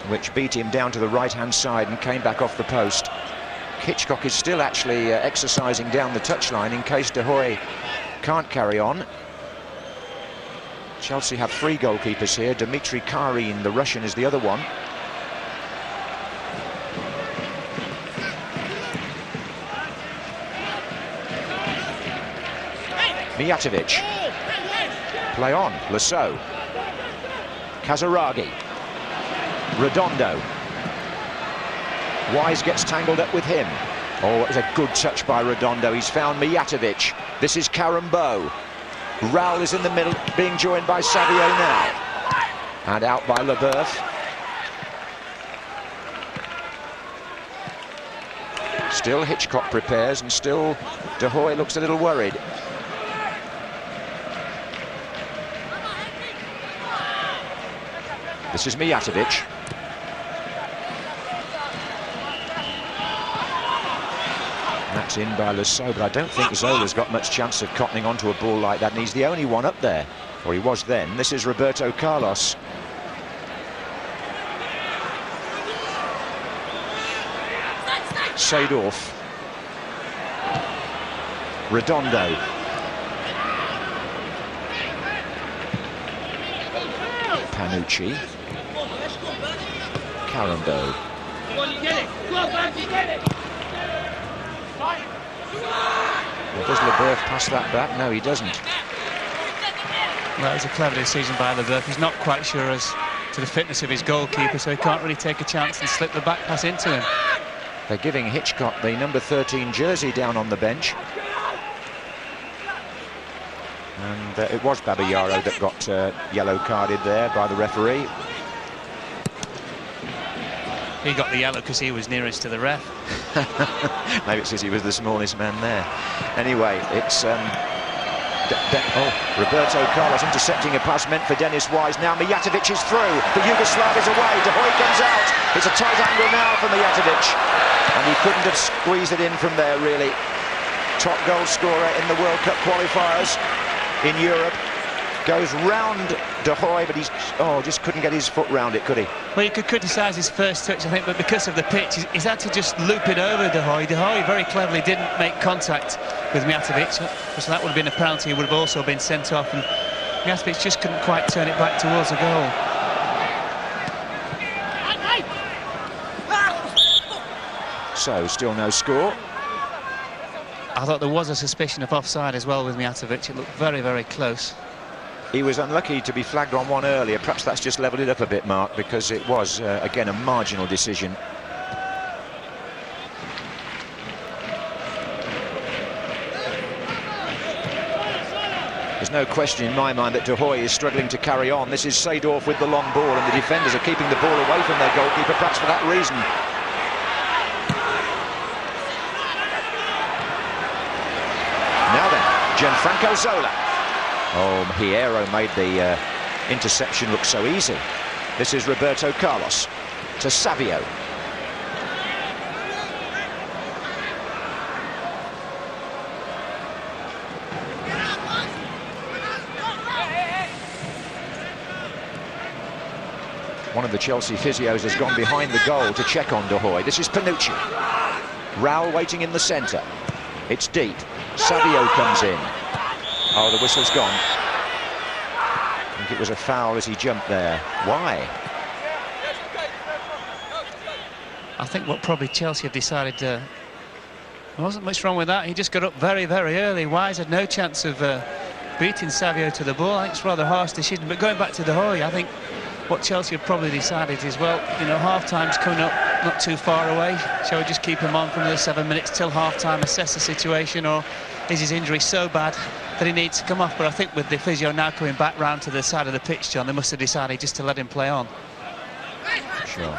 which beat him down to the right-hand side and came back off the post. Hitchcock is still actually exercising down the touchline in case De Goey can't carry on. Chelsea have 3 goalkeepers here. Dmitry Karin, the Russian, is the other one. Mijatovic. Play on. Lasso. Kazaragi. Redondo. Wise gets tangled up with him. Oh, it was a good touch by Redondo. He's found Mijatovic. This is Karambo. Raul is in the middle, being joined by Savio now. And out by Leboeuf. Still Hitchcock prepares, and still De Hoy looks a little worried. This is Mijatovic. That's in by Lasso, but I don't think Zola's got much chance of cottoning onto a ball like that, and he's the only one up there. Or he was then. This is Roberto Carlos. Seedorf. Redondo. Panucci. Carambo. Well, does Leboeuf pass that back? No, he doesn't. That was a clever decision by Leboeuf. He's not quite sure as to the fitness of his goalkeeper, so he can't really take a chance and slip the back pass into him. They're giving Hitchcock the number 13 jersey down on the bench. And it was Babayaro that got yellow carded there by the referee. He got the yellow because he was nearest to the ref. Maybe it's because he was the smallest man there. Anyway, it's Roberto Carlos intercepting a pass meant for Dennis Wise. Now Mijatovic is through. The Yugoslav is away. De Hoy comes out. It's a tight angle now for Mijatovic. And he couldn't have squeezed it in from there, really. Top goal scorer in the World Cup qualifiers in Europe. Goes round De Hoy, but he's just couldn't get his foot round it, could he? Well, you could criticise his first touch, I think, but because of the pitch, he's had to just loop it over De Hoy. De Hoy very cleverly didn't make contact with Mijatovic, so that would have been a penalty. He would have also been sent off, and Mijatovic just couldn't quite turn it back towards the goal. So, still no score. I thought there was a suspicion of offside as well with Mijatovic. It looked very, very close. He was unlucky to be flagged on one earlier. Perhaps that's just levelled it up a bit, Mark, because it was, again, a marginal decision. There's no question in my mind that De Hoy is struggling to carry on. This is Seedorf with the long ball, and the defenders are keeping the ball away from their goalkeeper, perhaps for that reason. Now then, Gianfranco Zola. Oh, Hierro made the interception look so easy. This is Roberto Carlos to Savio. One of the Chelsea physios has gone behind the goal to check on De Hoy. This is Panucci. Raul waiting in the centre. It's deep. Savio comes in. Oh, the whistle's gone. I think it was a foul as he jumped there. Why? I think what probably Chelsea have decided, there wasn't much wrong with that. He just got up very, very early. Wise had no chance of beating Savio to the ball. I think it's a rather harsh decision. But going back to De Hoy, I think what Chelsea have probably decided is, well, you know, half-time's coming up not too far away. Shall we just keep him on for another 7 minutes till half-time, assess the situation, or is his injury so bad that he needs to come off? But I think with the physio now coming back round to the side of the pitch, John, they must have decided just to let him play on. Sure.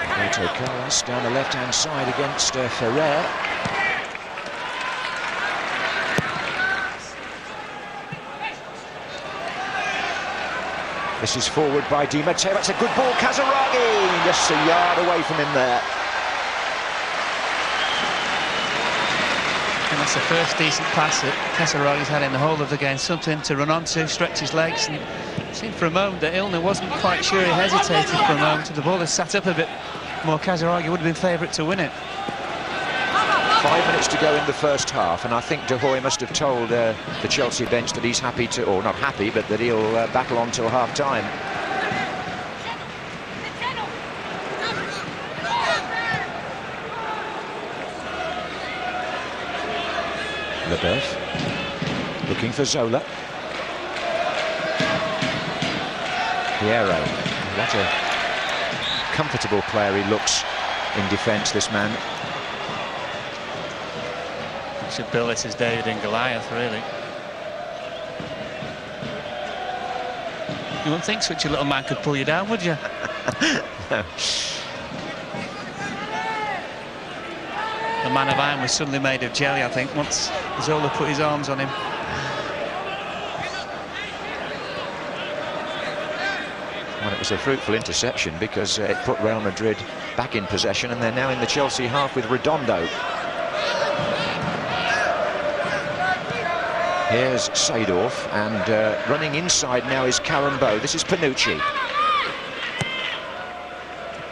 Roberto Carlos down the left-hand side against Ferrer. This is forward by Di Matteo. That's a good ball, Casaraghi! Just a yard away from him there. And that's the first decent pass that Casaraghi's had in the whole of the game. Something to run onto, stretch his legs. And it seemed for a moment that Ilner wasn't quite sure. He hesitated for a moment. The ball has sat up a bit more. Casaraghi would have been favourite to win it. 5 minutes to go in the first half, and I think De Hoy must have told the Chelsea bench that he's happy to, or not happy, but that he'll battle on till half-time. Leboeuf looking for Zola. Hierro. What a comfortable player he looks in defence, this man. Should bill this as David and Goliath, really. You wouldn't think such a little man could pull you down, would you? No. The man of iron was suddenly made of jelly, I think, once Zola put his arms on him. Well, it was a fruitful interception because it put Real Madrid back in possession, and they're now in the Chelsea half with Redondo. Here's Seedorf, and running inside now is Carambeau. This is Panucci.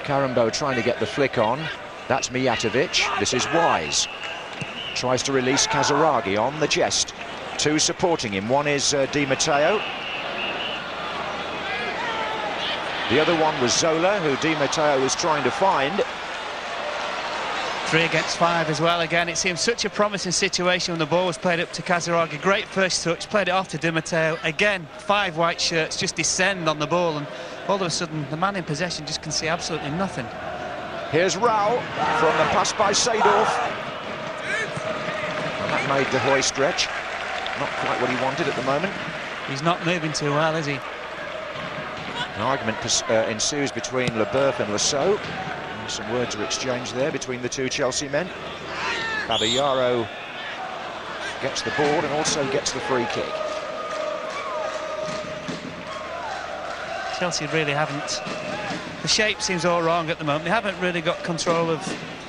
Carambeau trying to get the flick on. That's Mijatovic. This is Wise. Tries to release Casaraghi on the chest. Two supporting him. One is Di Matteo. The other one was Zola, who Di Matteo was trying to find. 3 against 5 as well. Again, it seemed such a promising situation when the ball was played up to Casaraghi. Great first touch, played it off to Di Matteo. Again, 5 white shirts just descend on the ball, and all of a sudden the man in possession just can see absolutely nothing. Here's Raul from the pass by Seedorf. And that made De Hoy stretch. Not quite what he wanted at the moment. He's not moving too well, is he? An argument ensues between Leboeuf and Lasso. Some words are exchanged there between the two Chelsea men. Babayaro gets the ball and also gets the free kick. Chelsea really haven't... The shape seems all wrong at the moment. They haven't really got control of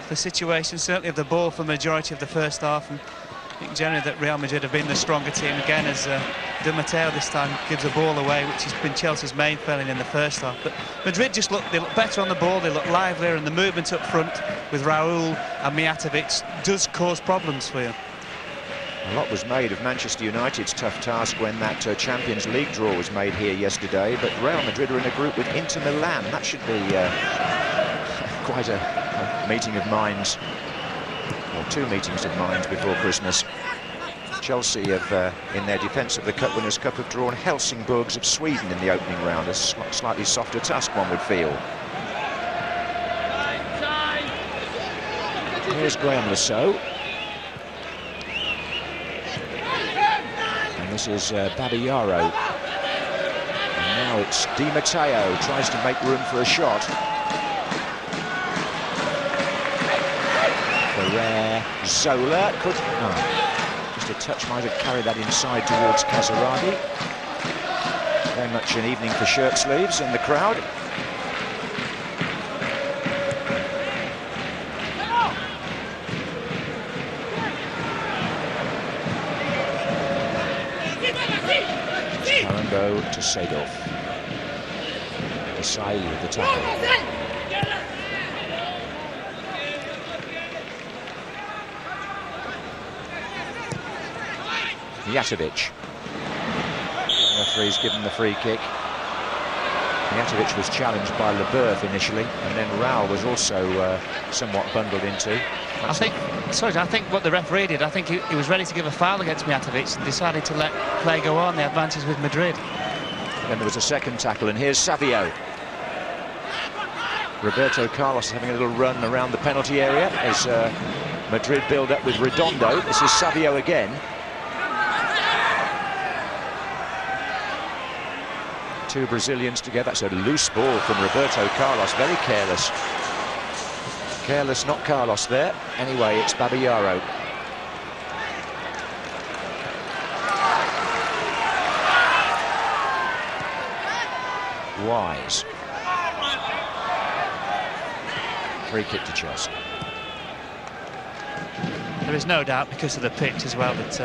the situation, certainly of the ball for the majority of the first half. And I think generally that Real Madrid have been the stronger team again, as Di Matteo this time gives the ball away, which has been Chelsea's main failing in the first half. But Madrid they look better on the ball, they look livelier, and the movement up front with Raul and Mijatovic does cause problems for you. A lot was made of Manchester United's tough task when that Champions League draw was made here yesterday, but Real Madrid are in a group with Inter Milan. That should be quite a meeting of minds, or 2 meetings of minds before Christmas. Chelsea have, in their defence of the Cup Winners' Cup, have drawn Helsingborgs of Sweden in the opening round, a slightly softer task, one would feel. Here's Graham Lasso. This is Babayaro. And now it's Di Matteo, tries to make room for a shot. Ferrer, Zola could... Oh, just a touch might have carried that inside towards Casaraghi. Very much an evening for shirt sleeves in the crowd. To Seedorf. Desai with the tackle. Mijatovic. The referee's given the free kick. Mijatovic was challenged by Leboeuf initially, and then Raul was also somewhat bundled into. I think what the referee did, I think he was ready to give a foul against Mijatovic and decided to let play go on. The advantage with Madrid. Then there was a second tackle, and here's Savio. Roberto Carlos is having a little run around the penalty area as Madrid build up with Redondo. This is Savio again. Two Brazilians together. That's a loose ball from Roberto Carlos. Very careless. Careless, not Carlos there. Anyway, it's Babayaro. Wise. Free kick to Chelsea. There is no doubt, because of the pitch as well, that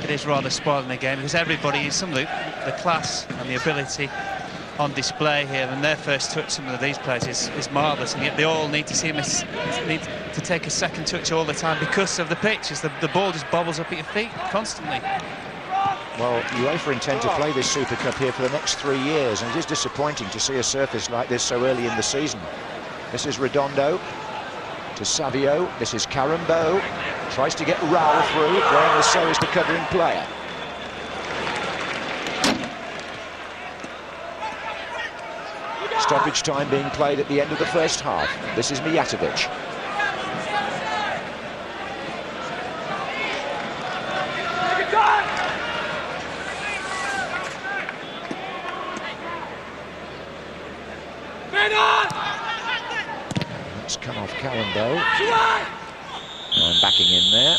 it is rather spoiling the game, because everybody, some of the class and the ability on display here, and their first touch, some of these players, is marvellous, and yet they all need to need to take a second touch all the time because of the pitch, as the ball just bobbles up at your feet constantly. Well, UEFA intend to play this Super Cup here for the next 3 years, and it is disappointing to see a surface like this so early in the season. This is Redondo to Savio. This is Carambeau. Tries to get Raul through. Graham Lasso is the covering player. Stoppage time being played at the end of the first half. This is Mijatovic. Carambo. And backing in there,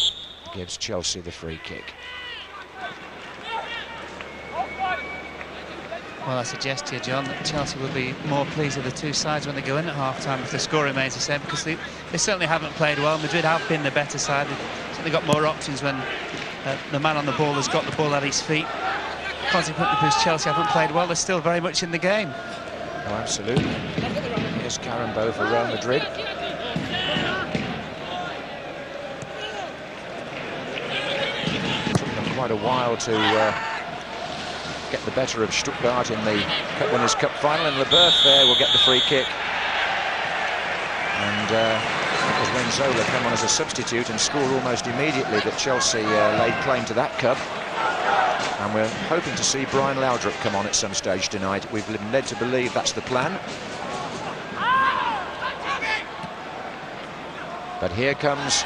gives Chelsea the free kick. Well, I suggest to you, John, that Chelsea will be more pleased with the two sides when they go in at half-time if the score remains the same, because they certainly haven't played well. Madrid have been the better side. They've certainly got more options when the man on the ball has got the ball at his feet. Consequently, because Chelsea haven't played well, they're still very much in the game. Oh, absolutely. Here's Carambo for Real Madrid. It took them quite a while to get the better of Stuttgart in the Cup Winners' Cup final, and Leboeuf there will get the free kick. And it was when Zola came on as a substitute and scored almost immediately that Chelsea laid claim to that cup. And we're hoping to see Brian Laudrup come on at some stage tonight. We've been led to believe that's the plan. But here comes,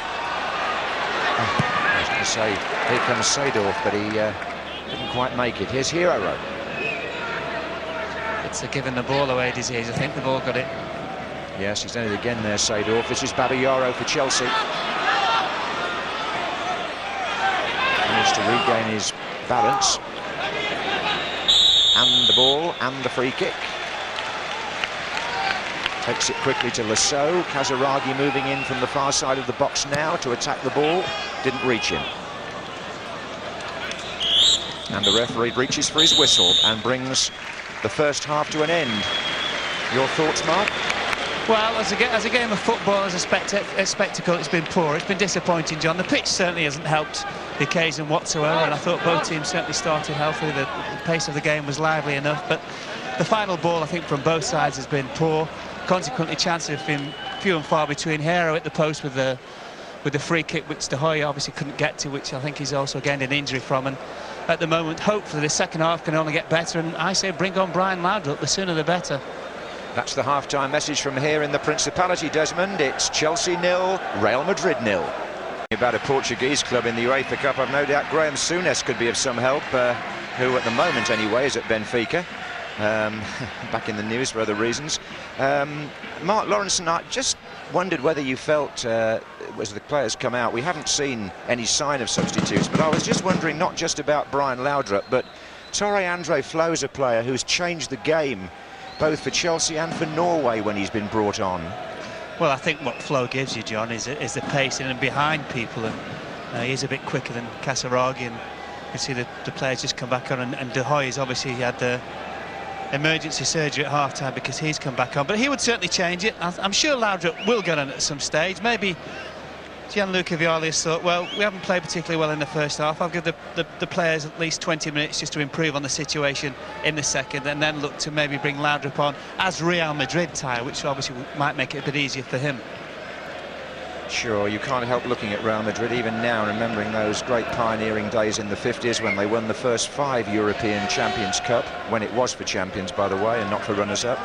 I was going to say, here comes Seedorf, but he didn't quite make it. Here's Hierro. It's giving the ball away disease. I think they've all got it. Yes, he's done it again there, Seedorf. This is Babayaro for Chelsea. Managed to regain his balance. And the ball and the free kick. Takes it quickly to Lasso. Kazaragi moving in from the far side of the box now to attack the ball. Didn't reach him. And the referee reaches for his whistle and brings the first half to an end. Your thoughts, Mark? Well, as a game of football, as a spectacle, it's been poor. It's been disappointing, John. The pitch certainly hasn't helped the occasion whatsoever, and I thought both teams certainly started healthily. The pace of the game was lively enough, but the final ball, I think, from both sides has been poor. Consequently, chances have been few and far between. Hierro at the post with the free kick, which De Gea obviously couldn't get to, which I think he's also gained an injury from. And at the moment, hopefully, the second half can only get better. And I say bring on Brian Laudrup, the sooner the better. That's the half-time message from here in the Principality, Desmond. It's Chelsea 0, Real Madrid 0. About a Portuguese club in the UEFA Cup, I've no doubt Graham Souness could be of some help, who at the moment anyway is at Benfica. Back in the news for other reasons. Mark Lawrenson, I just wondered whether you felt, as the players come out, we haven't seen any sign of substitutes, but I was just wondering not just about Brian Laudrup, but Tore Andre Flo's a player who's changed the game, both for Chelsea and for Norway when he's been brought on. Well, I think what Flo gives you, John, is the pace in and behind people, and he's a bit quicker than Kazaragi, and you can see the players just come back on, and De Gea obviously had the emergency surgery at half-time because he's come back on, but he would certainly change it. I'm sure Laudrup will get on at some stage. Maybe Gianluca Vialli has thought, well, we haven't played particularly well in the first half. I'll give the players at least 20 minutes just to improve on the situation in the second, and then look to maybe bring Laudrup on as Real Madrid tie, which obviously might make it a bit easier for him. Sure, you can't help looking at Real Madrid even now, remembering those great pioneering days in the 50s when they won the first 5 European Champions Cup, when it was for champions, by the way, and not for runners-up.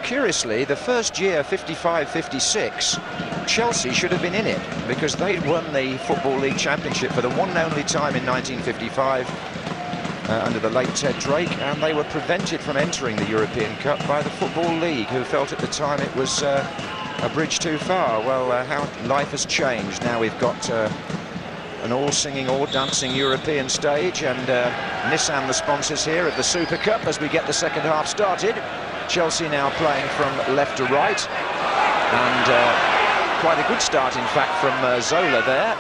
Curiously, the first year, 55-56, Chelsea should have been in it, because they'd won the Football League Championship for the one and only time in 1955 under the late Ted Drake, and they were prevented from entering the European Cup by the Football League, who felt at the time it was a bridge too far. Well, how life has changed. Now we've got an all-singing, all-dancing European stage, and Nissan, the sponsors here at the Super Cup, as we get the second half started. Chelsea now playing from left to right, and quite a good start, in fact, from Zola there.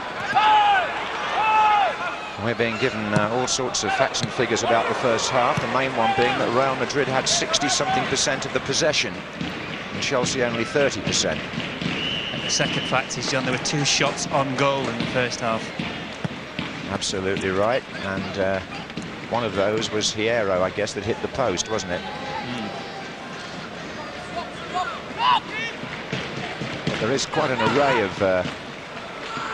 We're being given all sorts of facts and figures about the first half, the main one being that Real Madrid had 60-something% of the possession, and Chelsea only 30%. And the second fact is, John, there were 2 shots on goal in the first half. Absolutely right, and one of those was Hierro, I guess, that hit the post, wasn't it? But there is quite an array of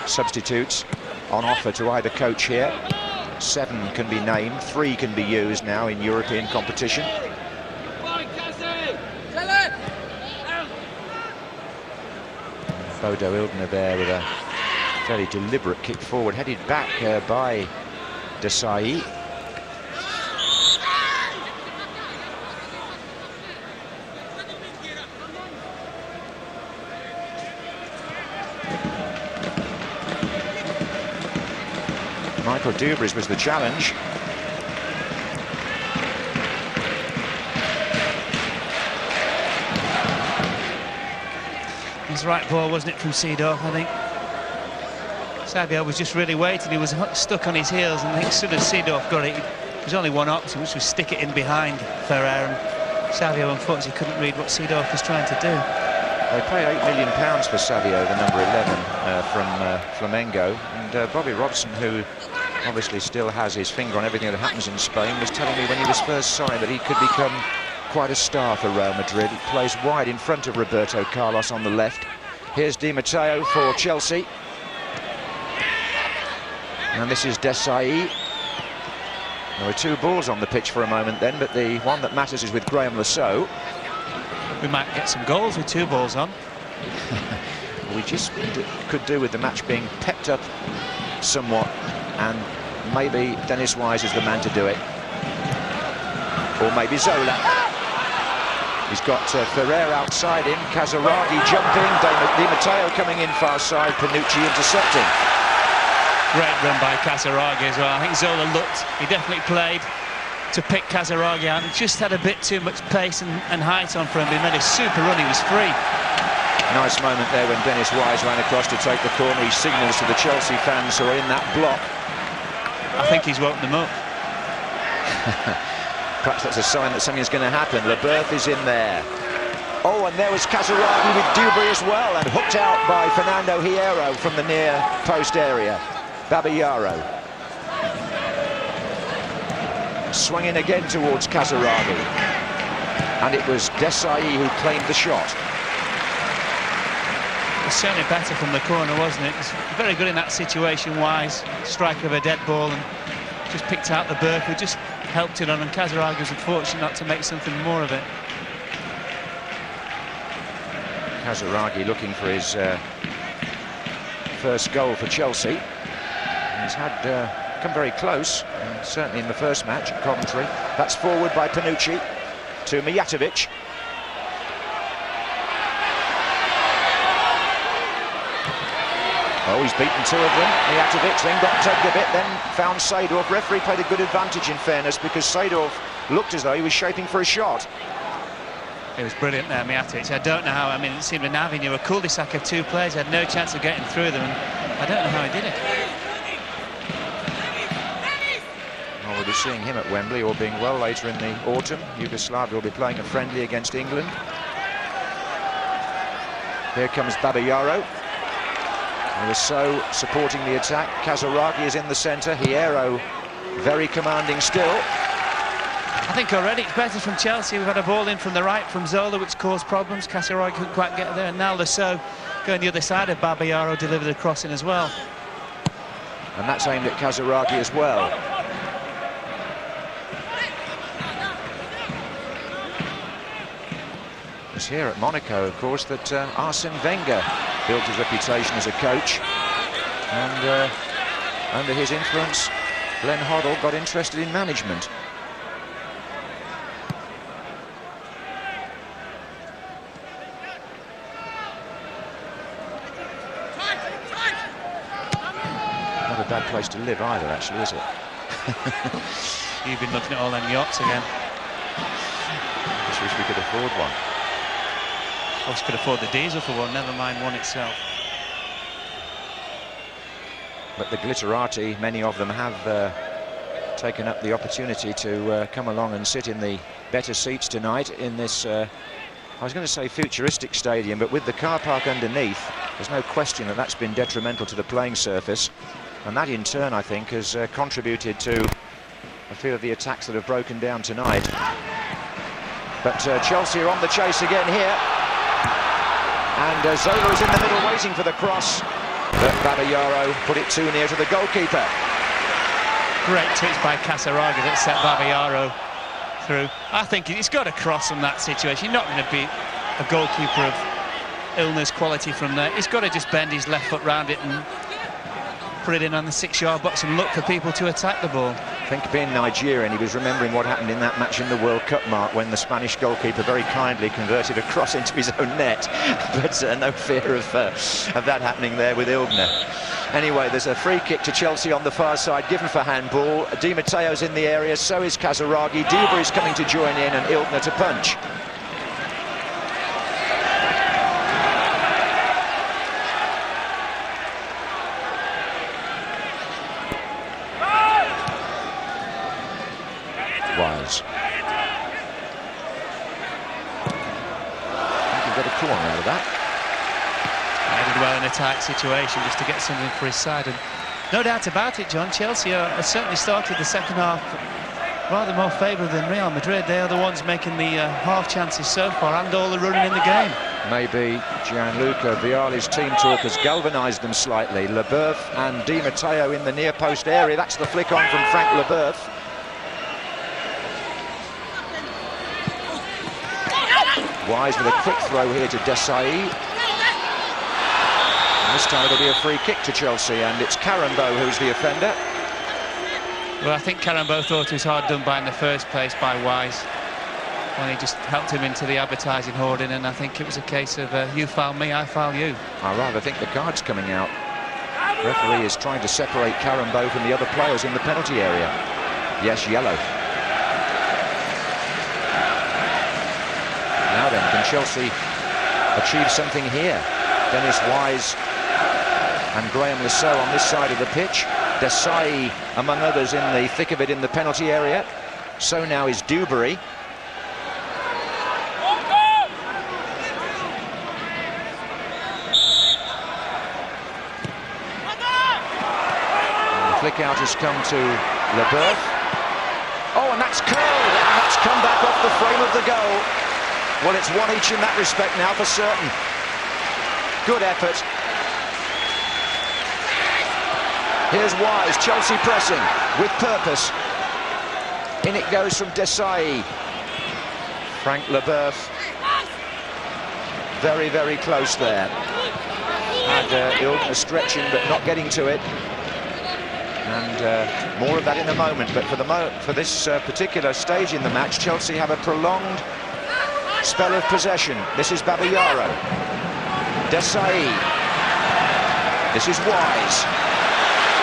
substitutes on offer to either coach here. 7 can be named, 3 can be used now in European competition. Bodo Illner there with a fairly deliberate kick forward, headed back by Desai. Michael Dubris was the challenge. His right ball, wasn't it, from Seedorf, I think. Savio was just really waiting. He was stuck on his heels, and I think as soon as Seedorf got it, there was only one option, which was stick it in behind Ferrer. And Savio, unfortunately, couldn't read what Seedorf was trying to do. They paid £8 million for Savio, the number 11 from Flamengo. And Bobby Robson, who obviously still has his finger on everything that happens in Spain, was telling me when he was first signed that he could become quite a star for Real Madrid. He plays wide in front of Roberto Carlos on the left. Here's Di Matteo for Chelsea. And this is Desai. There were two balls on the pitch for a moment then, but the one that matters is with Graham Lasso. We might get some goals with two balls on. We just could do with the match being pepped up somewhat, and maybe Dennis Wise is the man to do it. Or maybe Zola. He's got Ferrer outside him, Casaraghi jumping, Di Matteo coming in far side, Panucci intercepting. Great run by Casaraghi as well. I think Zola looked, he definitely played to pick Casaraghi out, and just had a bit too much pace and height on for him. He made a super run, he was free. Nice moment there when Dennis Wise ran across to take the corner. He signals to the Chelsea fans who are in that block. I think he's woken them up. Perhaps that's a sign that something's going to happen. Leberth is in there. Oh, and there was Casaraghi with Dubry as well, and hooked out by Fernando Hierro from the near post area. Babayaro. Swung in again towards Casaraghi. And it was Desai who claimed the shot. It was certainly better from the corner, wasn't it? It was very good in that situation, Wise. Strike of a dead ball, and just picked out the Burke, who just helped it on, and Casaraghi was unfortunate not to make something more of it. Casaraghi looking for his first goal for Chelsea. He's had come very close, certainly in the first match at Coventry. That's forward by Panucci to Mijatovic. Oh, he's beaten two of them. Mijatovic then got tugged a bit, then found Seedorf. Referee played a good advantage, in fairness, because Seedorf looked as though he was shaping for a shot. It was brilliant there, Mijatovic. I don't know how, I mean, it seemed an avenue, a cul-de-sac of two players, had no chance of getting through them, and I don't know how he did it. Well, we'll be seeing him at Wembley, or being well later in the autumn. Yugoslavia will be playing a friendly against England. Here comes Babayaro. He was so supporting the attack. Casaraghi is in the centre. Hierro very commanding still. I think already it's better from Chelsea. We've had a ball in from the right from Zola, which caused problems. Casaraghi couldn't quite get there, and now Lasso going the other side of Babayaro delivered a crossing as well. And that's aimed at Casaraghi as well. It's here at Monaco, of course, that Arsene Wenger built his reputation as a coach, and under his influence Glenn Hoddle got interested in management. Not a bad place to live either, actually, is it? You've been looking at all them yachts again. Just wish we could afford one. I wish we could afford the diesel for one, never mind one itself. But the glitterati, many of them have taken up the opportunity to come along and sit in the better seats tonight in this, I was going to say futuristic stadium, but with the car park underneath, there's no question that that's been detrimental to the playing surface. And that in turn, I think, has contributed to a few of the attacks that have broken down tonight. But Chelsea are on the chase again here. And Zola is in the middle waiting for the cross, but Babayaro put it too near to the goalkeeper. Great touch by Casaraghi that set Babayaro through. I think he's got a cross from that situation. You're not going to beat a goalkeeper of illness quality from there. He's got to just bend his left foot round it and put it in on the 6-yard box and look for people to attack the ball. I think being Nigerian, he was remembering what happened in that match in the World Cup, Mark, when the Spanish goalkeeper very kindly converted a cross into his own net. But no fear of that happening there with Ilgner. Anyway, there's a free kick to Chelsea on the far side, given for handball. Di Matteo's in the area, so is Casaraghi. Dewberry's coming to join in, and Ilgner to punch. Wise. I think he got a corner out of that. He did well in a tight situation just to get something for his side. And no doubt about it, John, Chelsea certainly started the second half rather more favourable than Real Madrid. They are the ones making the half chances so far and all the running in the game. Maybe Gianluca Vialli's team talk has galvanised them slightly. Leboeuf and Di Matteo in the near post area. That's the flick on from Frank Leboeuf. Wise with a quick throw here to Desai. And this time it'll be a free kick to Chelsea, and it's Carambeau who's the offender. Well, I think Carambeau thought it was hard done by in the first place by Wise, when he just helped him into the advertising hoarding, and I think it was a case of you foul me, I foul you. I rather think the card's coming out. The referee is trying to separate Carambeau from the other players in the penalty area. Yes, yellow. Now then, can Chelsea achieve something here? Dennis Wise and Graham Lasso on this side of the pitch. Desai, among others, in the thick of it in the penalty area. So now is Dewberry. And the flick out has come to Leboeuf. Oh, and that's curled, and that's come back off the frame of the goal. Well, it's one each in that respect now for certain. Good effort. Here's Wise, Chelsea pressing with purpose. In it goes from Desai. Frank Leboeuf. Very, very close there. And Ilgner stretching but not getting to it. And more of that in a moment. But for this particular stage in the match, Chelsea have a prolonged spell of possession. This is Babayaro. Desai. This is Wise.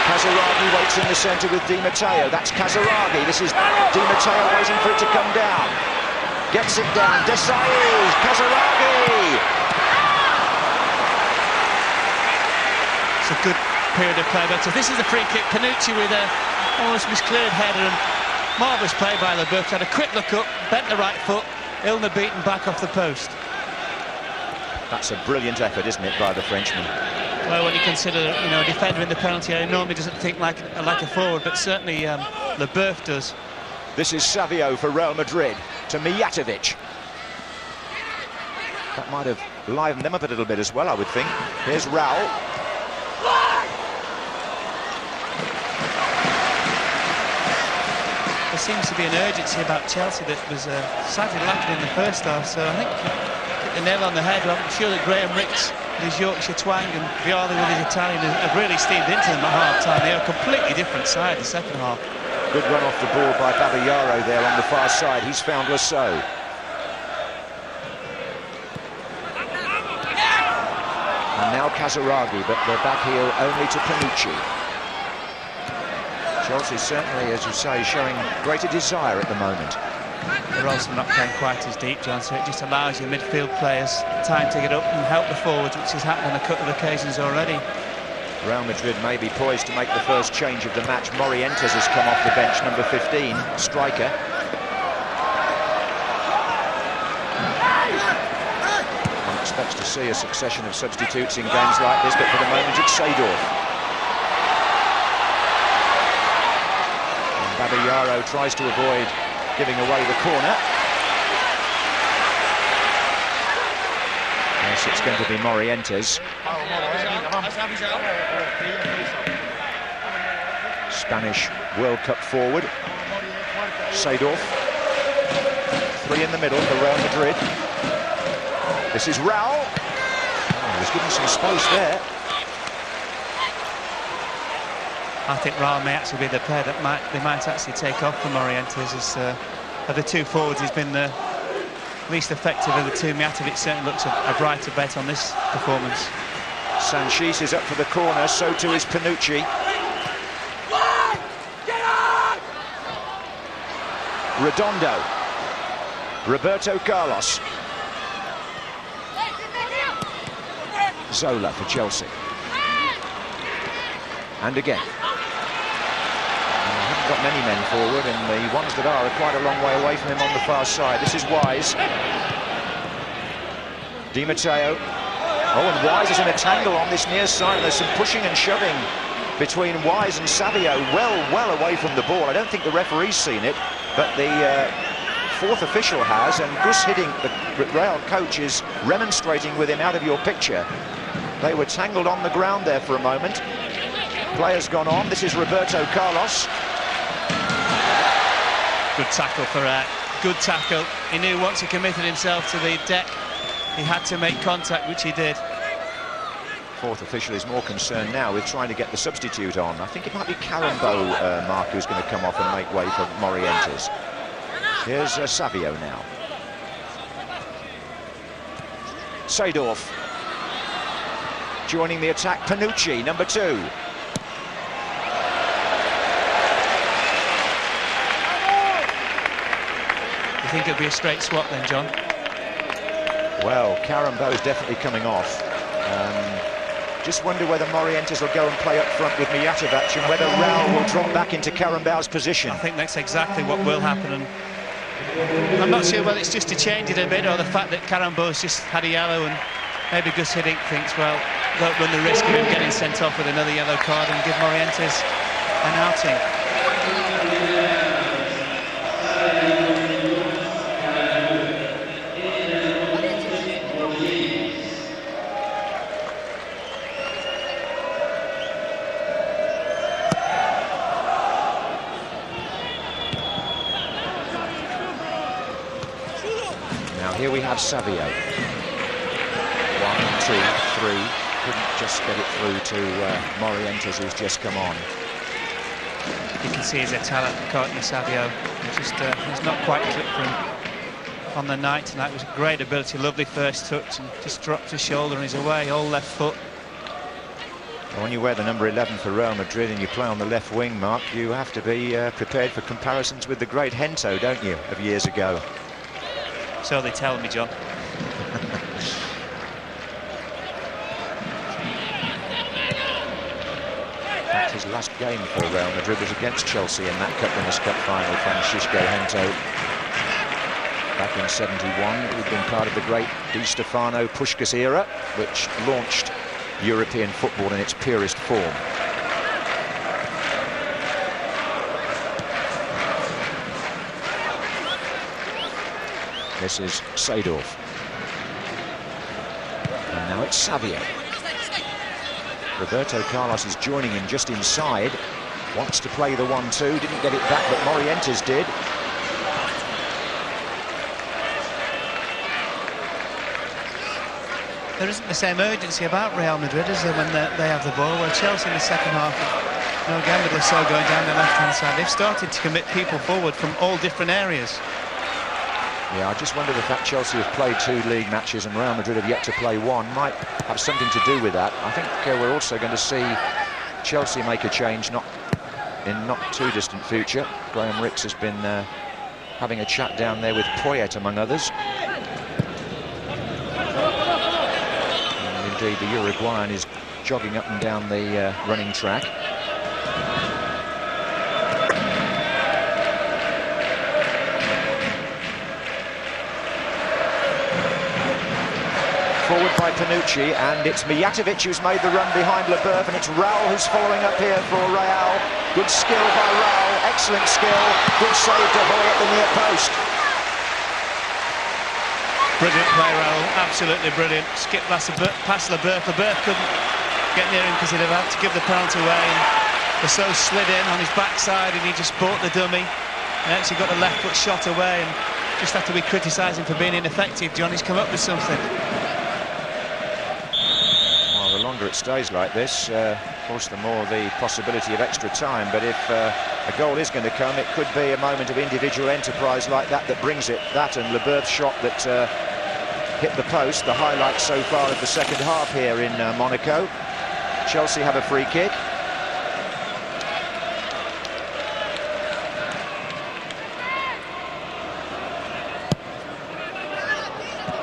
Casaraghi waits in the centre with Di Matteo. That's Casaraghi. This is Di Matteo waiting for it to come down. Gets it down. Desai. Casaraghi. It's a good period of play, but this is the free kick. Panucci with a almost miscleared header, and marvellous play by Leboeuf. Had a quick look up, bent the right foot. Ilgner beaten back off the post. That's a brilliant effort, isn't it, by the Frenchman? Well, when you consider, a defender in the penalty area normally doesn't think like a forward, but certainly Leboeuf does. This is Savio for Real Madrid to Mijatovic. That might have livened them up a little bit as well, I would think. Here's Raul. There seems to be an urgency about Chelsea that was sadly lacking in the first half, so I think hit the nail on the head. I'm sure that Graham Ricks with his Yorkshire twang and Vialli with his Italian have really steamed into them at half-time. They are a completely different side the second half. Good run off the ball by Babayaro there on the far side. He's found Lasso. And now Casaraghi, but the back heel only to Panucci. Chelsea certainly, as you say, showing greater desire at the moment. They're also not playing quite as deep, John, so it just allows your midfield players time to get up and help the forwards, which has happened on a couple of occasions already. Real Madrid may be poised to make the first change of the match. Morientes has come off the bench, number 15, striker. One expects to see a succession of substitutes in games like this, but for the moment it's Seedorf. Babayaro tries to avoid giving away the corner. Yes, it's going to be Morientes. Spanish World Cup forward. Seedorf. 3 in the middle for Real Madrid. This is Raul. Oh, he was given some space there. I think Raul may actually be the player that they might actually take off from Morientes. As of the two forwards, he's been the least effective of the two. Mijatovic certainly looks a brighter bet on this performance. Sanchez is up for the corner, so too is Panucci. Redondo. Roberto Carlos. Zola for Chelsea. And again. I haven't got many men forward, and the ones that are quite a long way away from him on the far side. This is Wise. Di Matteo. Oh, and Wise is in a tangle on this near side, and there's some pushing and shoving between Wise and Savio, well away from the ball. I don't think the referee's seen it, but the fourth official has, and Gus Hiddink, the Real coach, is remonstrating with him out of your picture. They were tangled on the ground there for a moment. Players gone on. This is Roberto Carlos. Good tackle for good tackle. He knew once he committed himself to the deck, he had to make contact, which he did. Fourth official is more concerned now with trying to get the substitute on. I think it might be Carambo, Mark, who's going to come off and make way for Morientes. Here's Savio now. Seedorf. Joining the attack, Panucci, number 2. You think it'll be a straight swap then, John? Well, Carambo is definitely coming off. Just wonder whether Morientes will go and play up front with Mijatovic, and whether Raul will drop back into Carambo's position. I think that's exactly what will happen, and I'm not sure whether it's just to change it a bit, or the fact that Carambo's just had a yellow, and maybe Gus Hiddink thinks, well, don't run the risk of him getting sent off with another yellow card and give Morientes an outing. Here we have Savio. 1, 2, 3. Couldn't just get it through to Morientes, who's just come on. You can see he's a talent, Courtney Savio. He's not quite clicked for him on the night tonight. It was a great ability, lovely first touch, and just dropped his shoulder and he's away, all left foot. When you wear the number 11 for Real Madrid and you play on the left wing, Mark, you have to be prepared for comparisons with the great Hento, don't you, of years ago? So they tell me, John. His last game for Real Madrid was against Chelsea in that Cup Winners' Cup final. Francisco Hento, back in '71, he'd been part of the great Di Stefano Puskás era, which launched European football in its purest form. This is Seedorf. And now it's Savio. Roberto Carlos is joining him just inside. Wants to play the 1-2. Didn't get it back, but Morientes did. There isn't the same urgency about Real Madrid as there when they have the ball. Well, Chelsea in the second half, again with Lasso going down the left-hand side, they've started to commit people forward from all different areas. Yeah, I just wonder if that Chelsea have played 2 league matches and Real Madrid have yet to play 1 might have something to do with that. I think we're also going to see Chelsea make a change in not too distant future. Graham Rix has been having a chat down there with Poyet, among others. And indeed, the Uruguayan is jogging up and down the running track. Forward by Panucci, and it's Mijatovic who's made the run behind Leboeuf, and it's Raul who's following up here for Real. Good skill by Raul, excellent skill, good save de Hoy at the near post. Brilliant play, Raul, absolutely brilliant. Skip past Leboeuf. Leboeuf couldn't get near him because he'd have had to give the penalty away, and Lasso slid in on his backside and he just bought the dummy and actually got the left foot shot away, and just after we criticise him for being ineffective, Johnny's come up with something. The longer it stays like this, of course, the more the possibility of extra time. But if a goal is going to come, it could be a moment of individual enterprise like that that brings it. That and Leboeuf's shot that hit the post, the highlight so far of the second half here in Monaco. Chelsea have a free kick.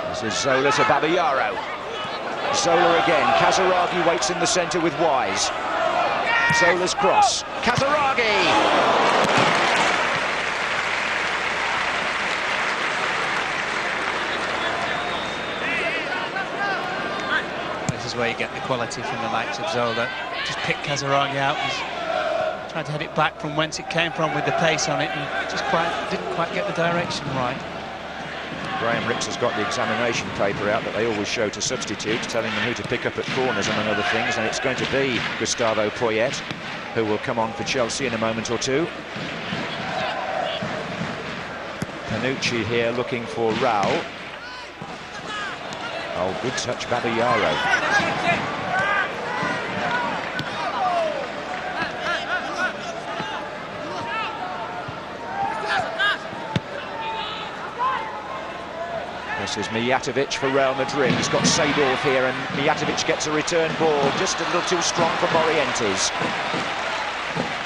This is Zola to Babayaro. Zola again. Kazaragi waits in the centre with Wise. Zola's cross. Kazaragi! This is where you get the quality from the likes of Zola. Just picked Kazaragi out. He's tried to head it back from whence it came from with the pace on it, and just didn't quite get the direction right. Graham Rix has got the examination paper out that they always show to substitutes, telling them who to pick up at corners, among other things, and it's going to be Gustavo Poyet, who will come on for Chelsea in a moment or two. Panucci here looking for Raul. Oh, good touch, Babayaro. This is Mijatovic for Real Madrid. He's got Seedorf here, and Mijatovic gets a return ball. Just a little too strong for Morientes.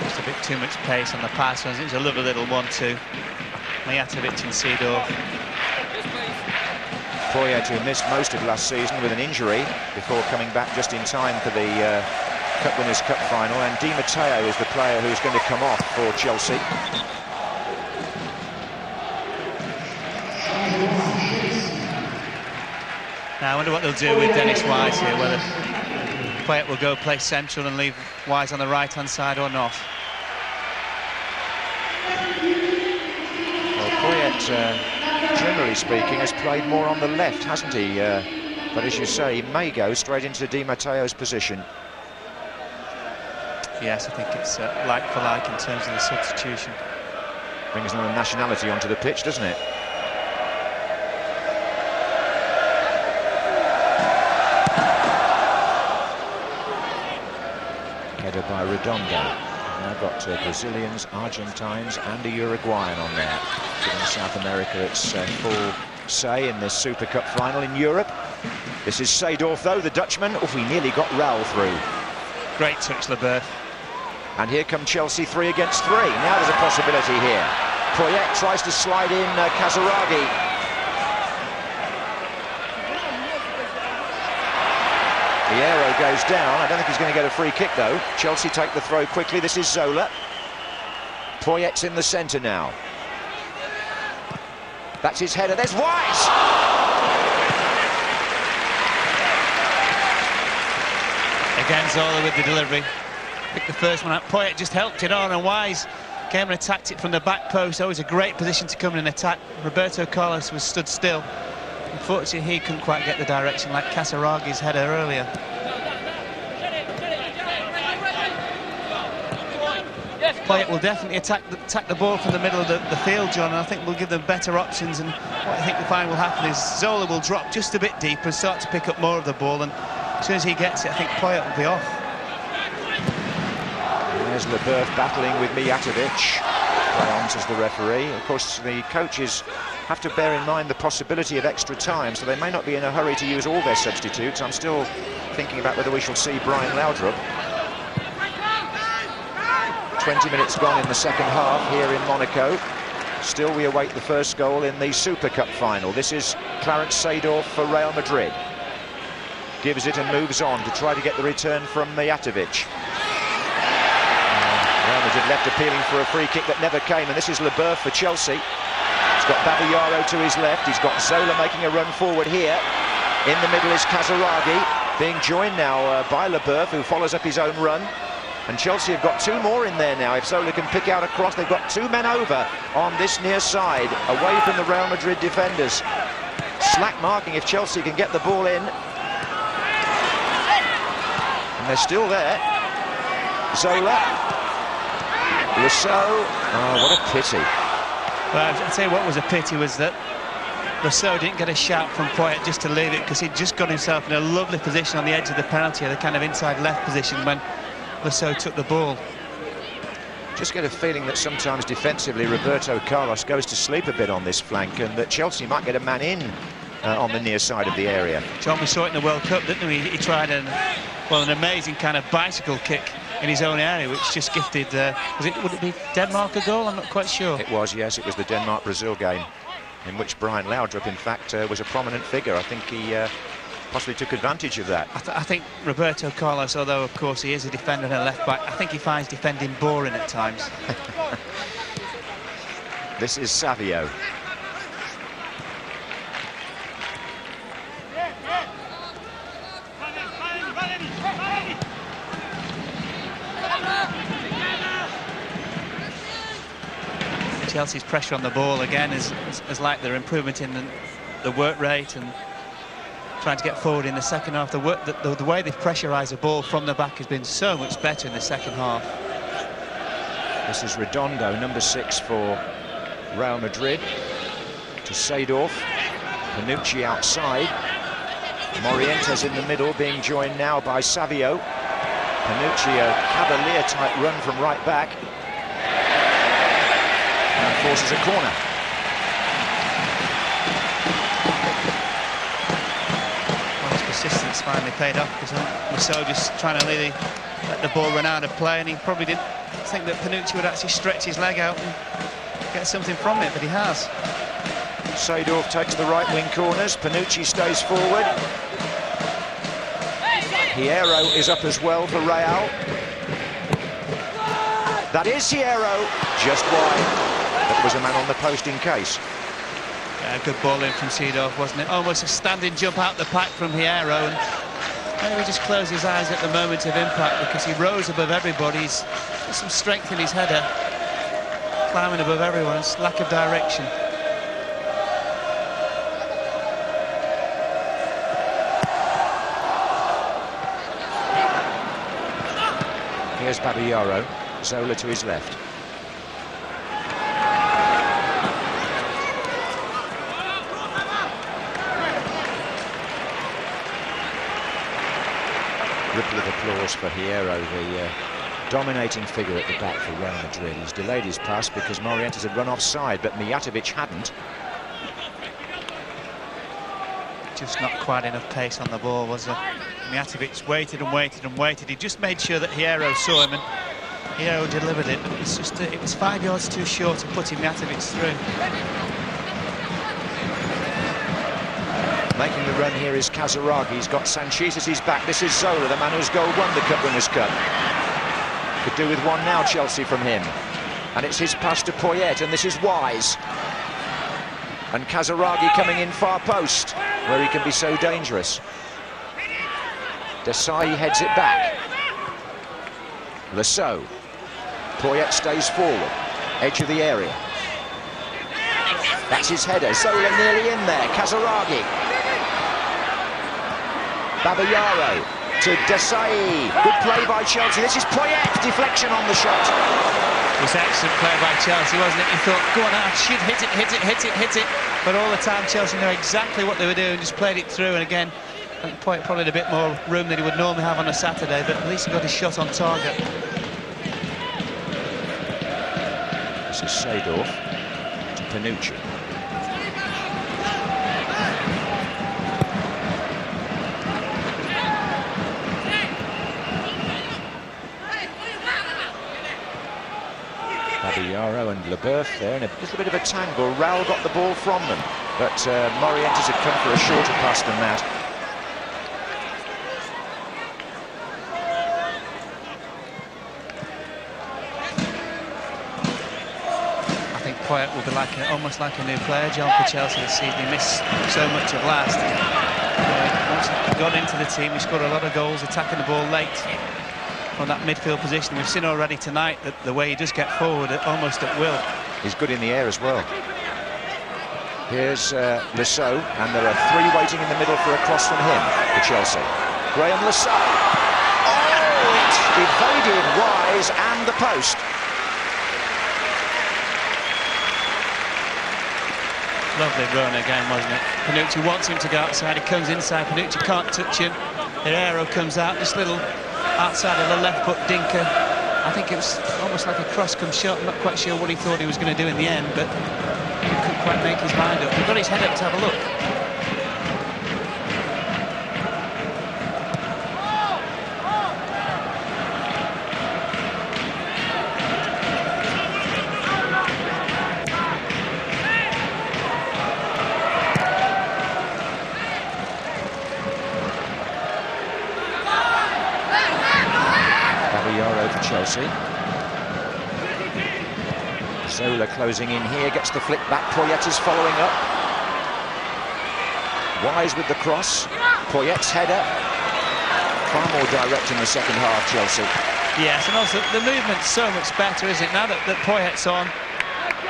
Just a bit too much pace on the pass. It was a lovely little 1-2. Mijatovic and Seedorf. Poyet, who missed most of last season with an injury before coming back just in time for the Cup Winners' Cup final. And Di Matteo is the player who's going to come off for Chelsea. Now I wonder what they'll do with Dennis Wise here, whether Poyet will go play central and leave Wise on the right-hand side or not. Well, Poyet, generally speaking, has played more on the left, hasn't he? But as you say, he may go straight into Di Matteo's position. Yes, I think it's like for like in terms of the substitution. Brings another nationality onto the pitch, doesn't it? Header by Redondo. Now got Brazilians, Argentines and a Uruguayan on there. Giving South America its full say in this Super Cup final in Europe. This is Seedorf though, the Dutchman. Oh, he nearly got Raul through. Great touch, Leboeuf. And here come Chelsea 3 against 3. Now there's a possibility here. Poyet tries to slide in Kazaragi. The arrow goes down. I don't think he's going to get a free kick though. Chelsea take the throw quickly. This is Zola. Poyet's in the centre now. That's his header. There's Wise! Again, Zola with the delivery. Picked the first one out. Poyet just helped it on, and Wise came and attacked it from the back post. Always a great position to come in and attack. Roberto Carlos was stood still. Unfortunately, he couldn't quite get the direction like Kasaragi's header earlier. Poyet will definitely attack the ball from the middle of the field, John, and I think we'll give them better options. And what I think the find will happen is Zola will drop just a bit deeper and start to pick up more of the ball, and as soon as he gets it, I think Poyet will be off. There's Leboeuf battling with Mijatovic. Play on, says the referee. Of course, the coaches have to bear in mind the possibility of extra time, so they may not be in a hurry to use all their substitutes. I'm still thinking about whether we shall see Brian Laudrup. 20 minutes gone in the second half here in Monaco. Still we await the first goal in the Super Cup final. This is Clarence Seedorf for Real Madrid. Gives it and moves on to try to get the return from Mijatovic. Real Madrid left appealing for a free kick that never came, and this is Leboeuf for Chelsea. He's got Babayaro to his left. He's got Zola making a run forward here. In the middle is Kazaragi, being joined now by Leboeuf, who follows up his own run. And Chelsea have got 2 more in there now. If Zola can pick out a cross, they've got 2 men over on this near side, away from the Real Madrid defenders. Slack marking if Chelsea can get the ball in. And they're still there. Zola. Rousseau. Oh, what a pity. Well, I'd say what was a pity was that Rousseau didn't get a shout from Poyet just to leave it, because he'd just got himself in a lovely position on the edge of the penalty, the kind of inside left position when Rousseau took the ball. Just get a feeling that sometimes defensively Roberto Carlos goes to sleep a bit on this flank, and that Chelsea might get a man in on the near side of the area. John, we saw it in the World Cup, didn't we? He tried an amazing kind of bicycle kick in his own area, which just gifted, would it be Denmark a goal? I'm not quite sure. It was, yes, it was the Denmark-Brazil game, in which Brian Laudrup, in fact, was a prominent figure. I think he possibly took advantage of that. I think Roberto Carlos, although of course he is a defender and a left-back, I think he finds defending boring at times. This is Savio. Chelsea's pressure on the ball again is like their improvement in the work rate and trying to get forward in the second half. The way they've pressurised the ball from the back has been so much better in the second half. This is Redondo, number 6 for Real Madrid. To Seedorf. Panucci outside. Morientes in the middle, being joined now by Savio. Panucci, a cavalier-type run from right back. And forces a corner. Well, his persistence finally paid off, because Rousseau just trying to let the ball run out of play, and he probably didn't think that Panucci would actually stretch his leg out and get something from it, but he has. Seedorf takes the right wing corners. Panucci stays forward. Hierro is up as well for Real. That is Hierro, just wide. That was a man on the post in case. Yeah, good ball in from Seedorf, wasn't it? Almost a standing jump out the pack from Hierro, and maybe just closed his eyes at the moment of impact, because he rose above everybody. He's got some strength in his header, climbing above everyone. It's lack of direction. Here's Babillaro, Zola to his left. Ripple of applause for Hierro, the dominating figure at the back for Real Madrid. He's delayed his pass because Morientes had run offside, but Mijatovic hadn't. Just not quite enough pace on the ball, was there? Mijatovic waited and waited and waited. He just made sure that Hierro saw him, and Hierro delivered it. It's just it was 5 yards too short to putting Mijatovic through. Making the run here is Casaraghi. He's got Sanchez at his back. This is Zola, the man whose goal won the Cup Winners' Cup. Could do with one now, Chelsea, from him. And it's his pass to Poyet, and this is Wise. And Casaraghi coming in far post, where he can be so dangerous. Desai heads it back. Rousseau. Poyet stays forward. Edge of the area. That's his header. Zola nearly in there. Casaraghi. Babillaro to Desai. Good play by Chelsea. This is Poyet. Deflection on the shot. It was excellent play by Chelsea, wasn't it? You thought, go on, I should hit it, hit it, hit it, hit it. But all the time, Chelsea knew exactly what they were doing, just played it through. And again, I think Poyet probably had a bit more room than he would normally have on a Saturday, but at least he got his shot on target. This is Seedorf to Panucci. Babillaro and Leboeuf there in a little bit of a tangle. Raul got the ball from them, but Morientes had come for a shorter pass than that. I think Poyet will be almost like a new player, John, for Chelsea this season. He missed so much of last. Once he got into the team, he scored a lot of goals, attacking the ball late from that midfield position. We've seen already tonight that the way he does get forward almost at will. He's good in the air as well. Here's Rousseau, and there are 3 waiting in the middle for a cross from him for Chelsea. Graham Rousseau. Oh, it evaded Wise and the post. Lovely run again, wasn't it? Panucci wants him to go outside, he comes inside, Panucci can't touch him. Herrero comes out, this little outside of the left foot dinker. I think it was almost like a cross-come shot. I'm not quite sure what he thought he was going to do in the end, but he couldn't quite make his mind up. He got his head up to have a look. Chelsea. Zola closing in here, gets the flick back. Poyet is following up. Wise with the cross. Poyet's header. Far more direct in the second half, Chelsea. Yes, and also the movement's so much better, isn't it? Now that Poyet's on,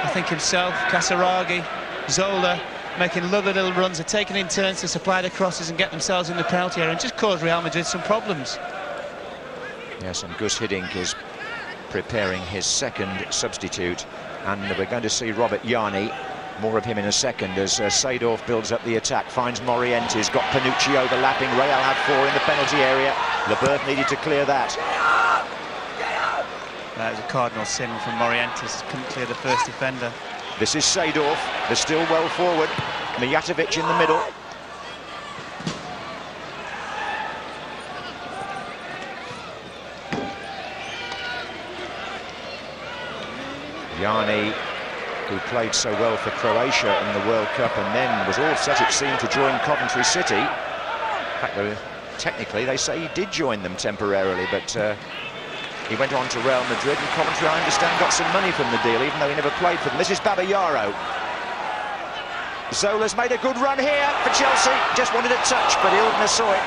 I think himself, Casaraghi, Zola, making lovely little runs, are taking in turns to supply the crosses and get themselves in the penalty area and just cause Real Madrid some problems. Yes, and Gus Hiddink is preparing his second substitute, and we're going to see Robert Yanni, more of him in a second, as Seedorf builds up the attack, finds Morientes, got Panucci overlapping. Real had 4 in the penalty area. Leboeuf needed to clear that. That was a cardinal sin from Morientes, couldn't clear the first defender. This is Seedorf, they're still well forward. Mijatovic in the middle. Yanni, who played so well for Croatia in the World Cup and then was all set, it seemed, to join Coventry City. In fact, technically they say he did join them temporarily, but he went on to Real Madrid, and Coventry, I understand, got some money from the deal, even though he never played for them. This is Babayaro. Zola's made a good run here for Chelsea, just wanted a touch, but Ildner saw it.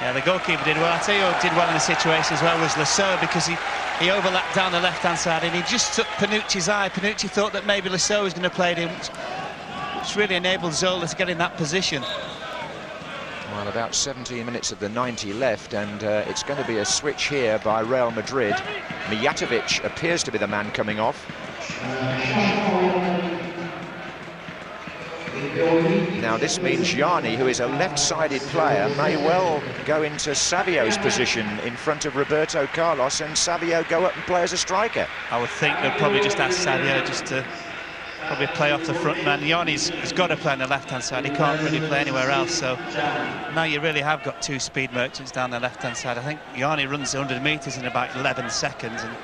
Yeah, the goalkeeper did well. I tell you who did well in the situation as well was Lasso, because he overlapped down the left-hand side and he just took Panucci's eye. Panucci thought that maybe Lasso was going to play it in, which really enabled Zola to get in that position. Well, about 17 minutes of the 90 left, and it's going to be a switch here by Real Madrid. Mijatovic appears to be the man coming off. Now this means Yanni, who is a left-sided player, may well go into Savio's position in front of Roberto Carlos, and Savio go up and play as a striker. I would think they'll probably just ask Savio just to probably play off the front man. Yanni's got to play on the left-hand side, he can't really play anywhere else, so now you really have got 2 speed merchants down the left-hand side. I think Yanni runs 100 metres in about 11 seconds, and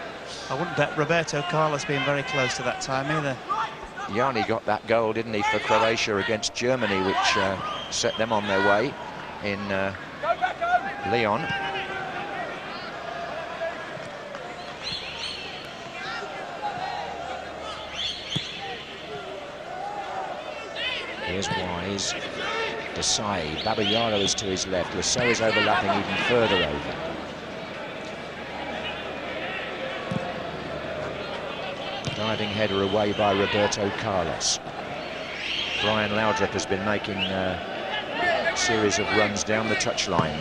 I wouldn't bet Roberto Carlos being very close to that time either. Yanni got that goal, didn't he, for Croatia against Germany, which set them on their way in Lyon. Here's Wise, Desai, Babayaro is to his left, Lasso is overlapping even further over. Diving header away by Roberto Carlos. Brian Laudrup has been making a series of runs down the touchline.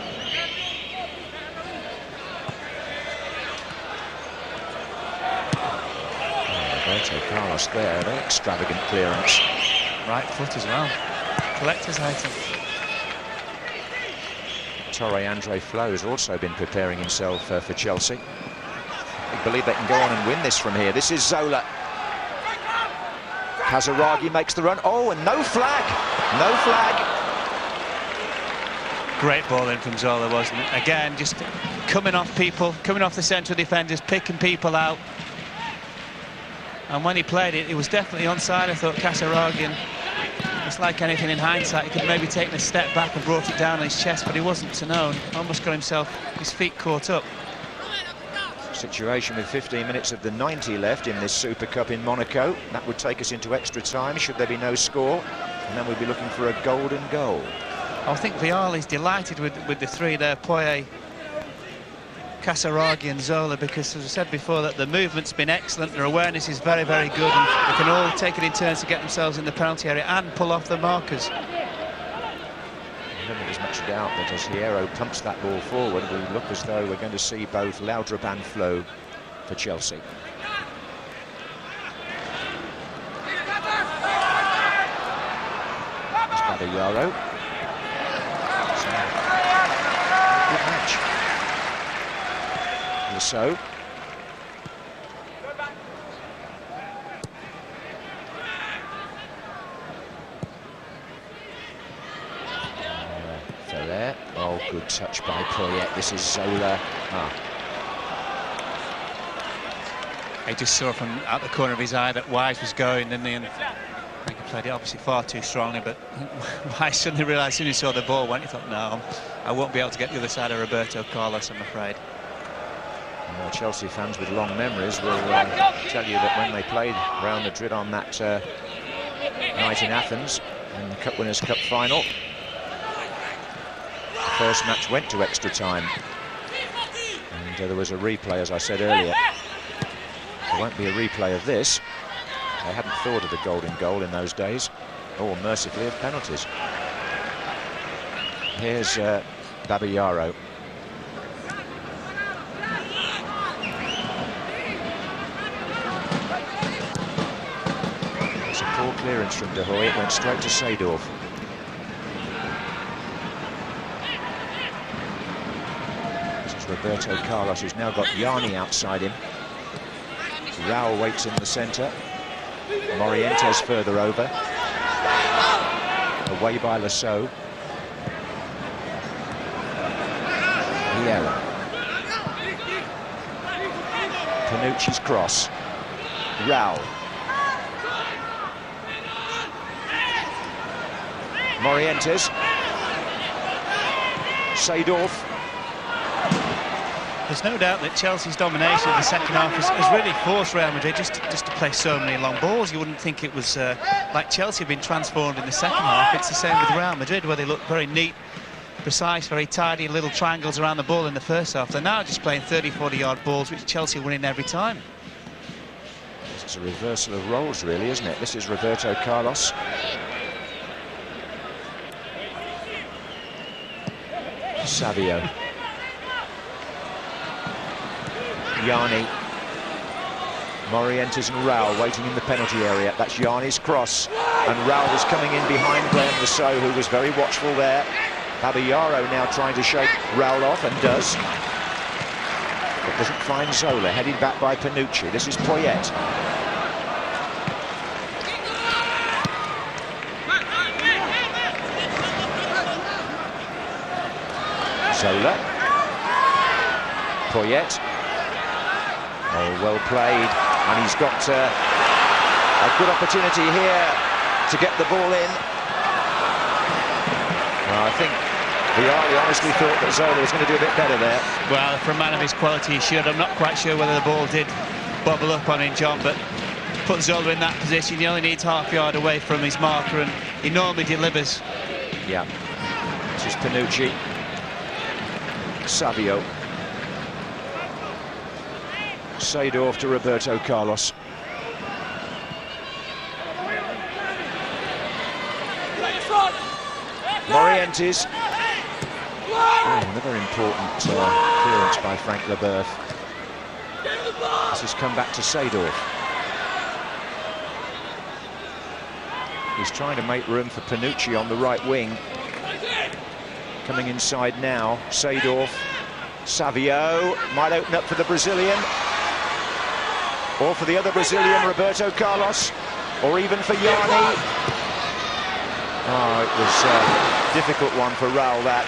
Roberto Carlos there, very extravagant clearance. Right foot as well. Collector's item. Torre Andre Flo has also been preparing himself for Chelsea. I believe they can go on and win this from here. This is Zola. Casaraghi makes the run. Oh, and no flag. No flag. Great ball in from Zola, wasn't it? Again, just coming off people, coming off the central defenders, picking people out. And when he played it, it was definitely onside. I thought Casaraghi, and it's like anything in hindsight, he could have maybe taken a step back and brought it down on his chest, but he wasn't to know. Almost got his feet caught up. Situation with 15 minutes of the 90 left in this Super Cup in Monaco. That would take us into extra time, should there be no score. And then we'd be looking for a golden goal. I think Vialli's delighted with the 3 there, Poyet, Casaraghi and Zola, because, as I said before, that the movement's been excellent, their awareness is very, very good, and they can all take it in turns to get themselves in the penalty area and pull off the markers. I don't think there's much doubt that as Hierro pumps that ball forward, we look as though we're going to see both Laudrup and Flo for Chelsea. Caballero. So, good match. So. Ferrer. Oh, good touch by Poyet. This is Zola. He just saw from out the corner of his eye that Wise was going, didn't he? And I think he played it obviously far too strongly, but Wise suddenly realised as soon as he saw the ball went, he thought, no, I won't be able to get the other side of Roberto Carlos, I'm afraid. Well, Chelsea fans with long memories will tell you that when they played Real Madrid on that night in Athens in the Cup Winners' Cup final, the first match went to extra time, and there was a replay, as I said earlier. There won't be a replay of this. They hadn't thought of the golden goal in those days, or mercifully of penalties. Here's Caballero. It's a poor clearance from De Hoy. It went straight to Seedorf. This is Roberto Carlos, who's now got Yanni outside him. Raul waits in the centre. Morientes further over. Away by Lasso. Vieira. Panucci's cross. Raul. Morientes. Seedorf. There's no doubt that Chelsea's domination in the second half has really forced Real Madrid just to play so many long balls. You wouldn't think it was like Chelsea have been transformed in the second half. It's the same with Real Madrid, where they look very neat, precise, very tidy, little triangles around the ball in the first half. They're now just playing 30-40 yard balls, which Chelsea are winning every time. It's a reversal of roles, really, isn't it? This is Roberto Carlos. Savio. Yanni. Morientes and Raul waiting in the penalty area. That's Yanni's cross. And Raul is coming in behind Graham Lasso, who was very watchful there. Caballero now trying to shake Raul off, and does. But doesn't find Zola. Headed back by Panucci. This is Poyet. Zola. Poyet. Oh, well played, and he's got a good opportunity here to get the ball in. Well, I think Vialli honestly thought that Zola was going to do a bit better there. Well, for a man of his quality, he should. I'm not quite sure whether the ball did bobble up on him, John, but put Zola in that position. He only needs half yard away from his marker, and he normally delivers. Yeah. This is Panucci. Savio. Seedorf to Roberto Carlos. Morientes. Oh, another important clearance by Frank Leboeuf. This has come back to Seedorf. He's trying to make room for Panucci on the right wing. Coming inside now, Seedorf. Savio might open up for the Brazilian. Or for the other Brazilian, Roberto Carlos, or even for Yanni. Oh, it was a difficult one for Raul, that.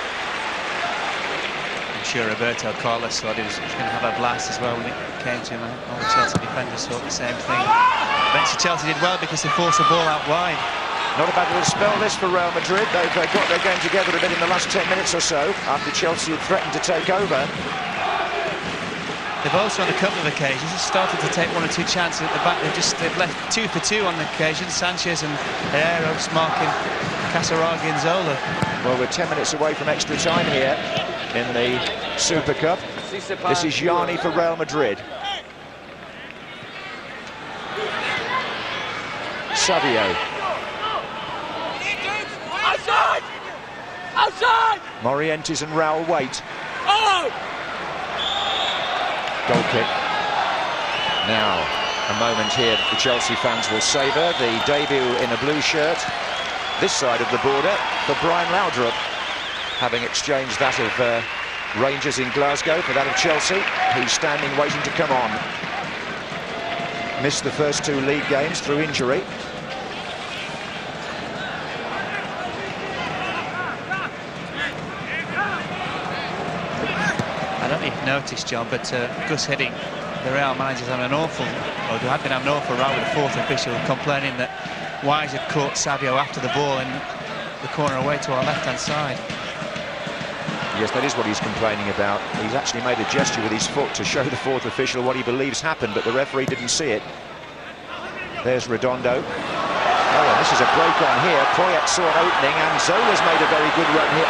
I'm sure Roberto Carlos thought he was going to have a blast as well when it came to him. All the Chelsea defenders thought the same thing. Eventually Chelsea did well because they forced the ball out wide. Not a bad little spell this for Real Madrid. They've got their game together a bit in the last 10 minutes or so, after Chelsea had threatened to take over. They've also on a couple of occasions started to take one or two chances at the back. They've left 2 for 2 on the occasion. Sanchez and Herrera just marking Casaraghi and Zola. Well, we're 10 minutes away from extra time here in the Super Cup. This is Yanni for Real Madrid. Savio. Outside! Outside! Morientes and Raul wait. Oh! Goal kick. Now, a moment here the Chelsea fans will savour. The debut in a blue shirt this side of the border for Brian Laudrup, having exchanged that of Rangers in Glasgow for that of Chelsea. He's standing waiting to come on. Missed the first 2 league games through injury. I don't know if you've noticed, John, but Gus Hiddink, the Real manager's having an awful, or had been having an awful row with the 4th official, complaining that Wise had caught Savio after the ball in the corner away to our left-hand side. Yes, that is what he's complaining about. He's actually made a gesture with his foot to show the 4th official what he believes happened, but the referee didn't see it. There's Redondo. Oh, and this is a break on here. Poyet saw an opening, and Zola's made a very good run here.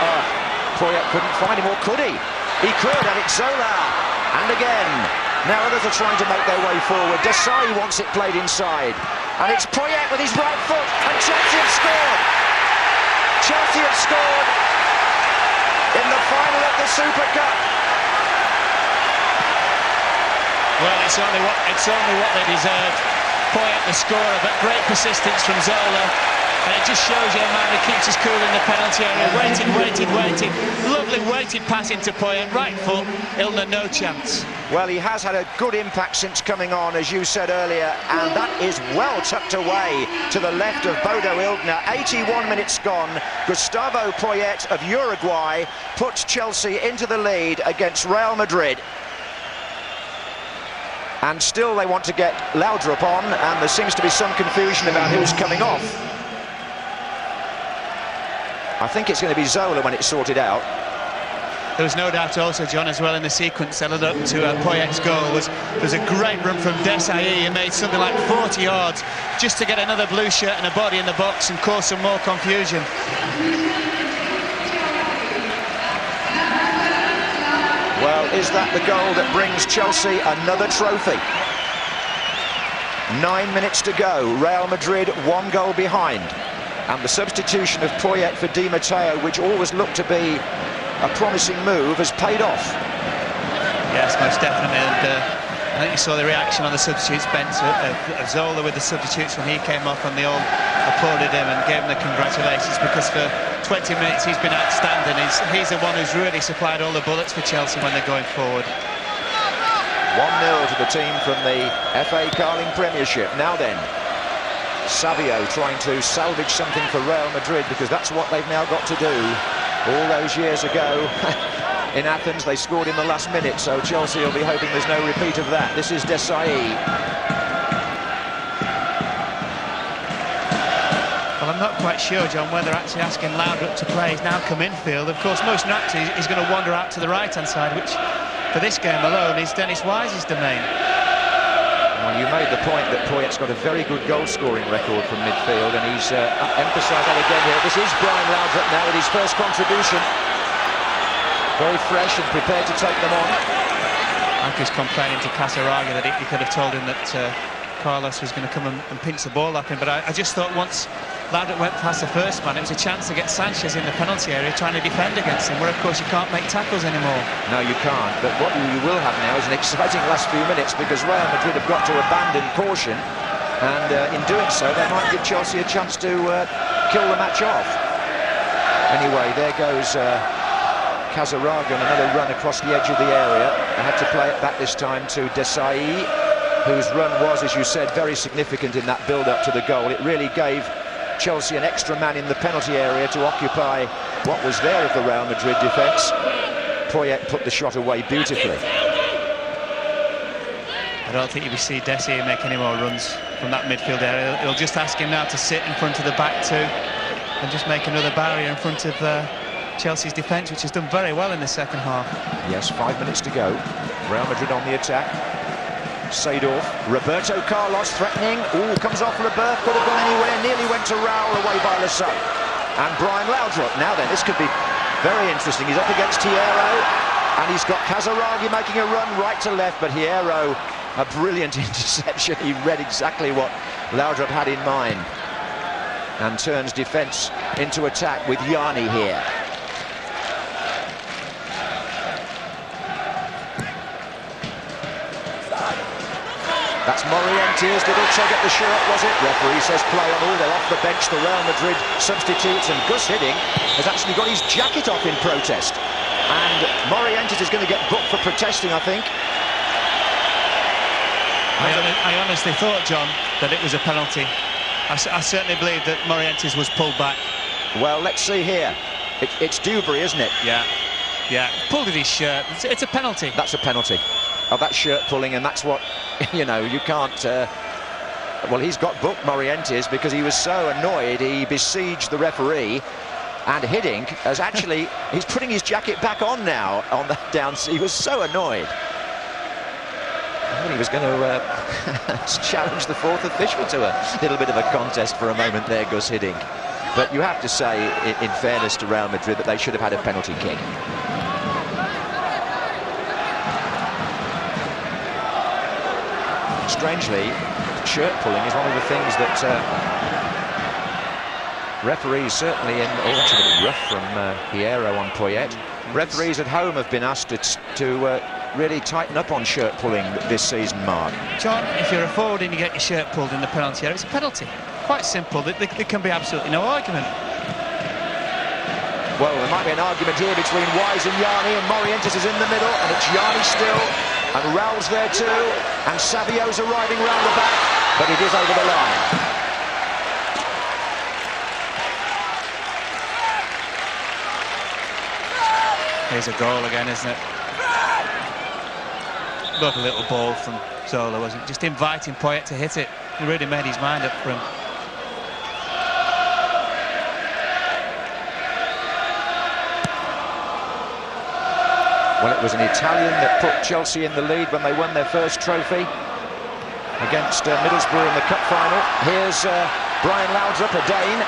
Poyet couldn't find him, or could he? He could, and it's Zola. And again, now others are trying to make their way forward. Desai wants it played inside. And it's Poyet with his right foot, and Chelsea have scored. Chelsea have scored in the final of the Super Cup. Well, it's only what they deserved. Poyet the scorer, but great persistence from Zola, and it just shows you a man who keeps his cool in the penalty area. Waiting. Lovely weighted pass into Poyet, right foot. Ilner, no chance. Well, he has had a good impact since coming on, as you said earlier, and that is well tucked away to the left of Bodo Illner. 81 minutes gone. Gustavo Poyet of Uruguay puts Chelsea into the lead against Real Madrid. And still they want to get Laudrup on, and there seems to be some confusion about who's coming off. I think it's going to be Zola when it's sorted out. There was no doubt also, John, as well in the sequence that led up to Poyet's goal was a great run from Desai, who made something like 40 yards just to get another blue shirt and a body in the box and cause some more confusion. Well, is that the goal that brings Chelsea another trophy? 9 minutes to go. Real Madrid 1 goal behind. And the substitution of Poyet for Di Matteo, which always looked to be a promising move, has paid off. Yes, most definitely. And I think you saw the reaction on the substitutes bench of Zola with the substitutes when he came off, and they all applauded him and gave him the congratulations, because for 20 minutes he's been outstanding. He's the one who's really supplied all the bullets for Chelsea when they're going forward. 1-0 to the team from the FA Carling Premiership. Now then, Savio trying to salvage something for Real Madrid, because that's what they've now got to do. All those years ago in Athens they scored in the last minute, so Chelsea will be hoping there's no repeat of that. This is Desai. Well, I'm not quite sure, John, whether actually asking Laudrup to play. He's now come infield. Of course, most naturally he's going to wander out to the right-hand side, which for this game alone is Dennis Wise's domain. Well, you made the point that Poyet's got a very good goal-scoring record from midfield, and he's emphasised that again here. This is Brian Laudrup now with his first contribution. Very fresh and prepared to take them on. Anker's complaining to Casaraga that he could have told him that Carlos was going to come and pinch the ball up him, but I just thought once Laudrup went past the first man, it was a chance to get Sanchez in the penalty area trying to defend against him, where of course you can't make tackles anymore. No, you can't, but what you will have now is an exciting last few minutes, because Real Madrid have got to abandon caution, and in doing so they might give Chelsea a chance to kill the match off. Anyway, there goes Casaraga on another run across the edge of the area. I had to play it back this time to Desai, whose run was, as you said, very significant in that build-up to the goal. It really gave Chelsea an extra man in the penalty area to occupy what was there of the Real Madrid defence. Poyet put the shot away beautifully. I don't think you will see Desai make any more runs from that midfield area. He'll just ask him now to sit in front of the back two and just make another barrier in front of Chelsea's defence, which has done very well in the second half. Yes, 5 minutes to go. Real Madrid on the attack. Seedorf, Roberto Carlos threatening. Ooh, comes off Leboeuf, could have gone anywhere, nearly went to Raul, away by Lassalle. And Brian Laudrup. Now then, this could be very interesting. He's up against Hierro, and he's got Casaraghi making a run right to left, but Hierro, a brilliant interception. He read exactly what Laudrup had in mind, and turns defence into attack with Yanni here. That's Morientes, little tug at the shirt, was it? Referee says play on all, they're off the bench, the Real Madrid substitutes, and Gus Hiddink has actually got his jacket off in protest. And Morientes is going to get booked for protesting, I think. I honestly thought, John, that it was a penalty. I certainly believe that Morientes was pulled back. Well, let's see here. It's Dewberry, isn't it? Yeah, pulled at his shirt. It's a penalty. That's a penalty. Oh, that's shirt pulling, and that's what, you know, you can't... well, he's got booked, Morientes, because he was so annoyed, he besieged the referee, and Hiddink has actually... he's putting his jacket back on now, on the down... He was so annoyed. I thought he was going to challenge the fourth official to a little bit of a contest for a moment there, Gus Hiddink. But you have to say, in fairness to Real Madrid, that they should have had a penalty kick. Strangely, shirt pulling is one of the things that referees certainly in... Oh, that's a bit rough from Hierro on Poyet. Referees at home have been asked to really tighten up on shirt pulling this season, Mark. John, if you're a forward and you get your shirt pulled in the penalty area, it's a penalty. Quite simple. There can be absolutely no argument. Well, there might be an argument here between Wise and Yanni, and Morientes is in the middle, and it's Yanni still, and Raul's there too, and Savio's arriving round the back, but it is over the line. Here's a goal again, isn't it? Lovely little ball from Zola, wasn't it? Just inviting Poyet to hit it. He really made his mind up for him. Well, it was an Italian that put Chelsea in the lead when they won their first trophy against Middlesbrough in the cup final. Here's Brian Laudrup, a Dane.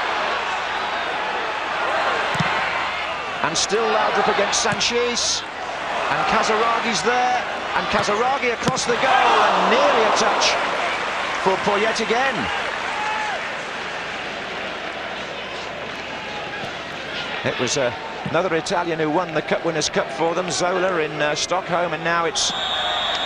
And still Laudrup against Sanchez. And Casaragi's there. And Casaragi across the goal, and nearly a touch for Poyet again. It was another Italian who won the Cup Winners' Cup for them, Zola in Stockholm, and now it's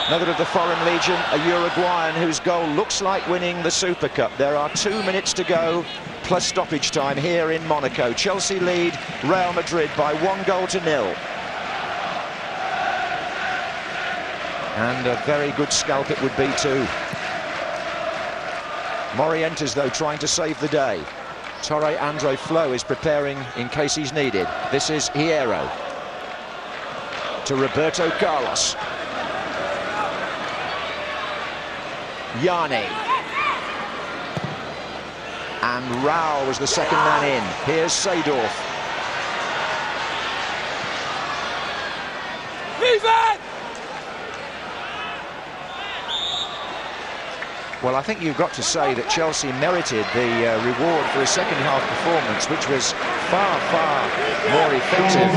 another of the Foreign Legion, a Uruguayan whose goal looks like winning the Super Cup. There are 2 minutes to go, plus stoppage time here in Monaco. Chelsea lead Real Madrid by 1-0. And a very good scalp it would be too. Morientes, though, trying to save the day. Torre Andre Flo is preparing in case he's needed. This is Hierro. To Roberto Carlos. Yanni. And Raul was the second man in. Here's Seedorf. Defense! Well, I think you've got to say that Chelsea merited the reward for a second-half performance, which was far, far more effective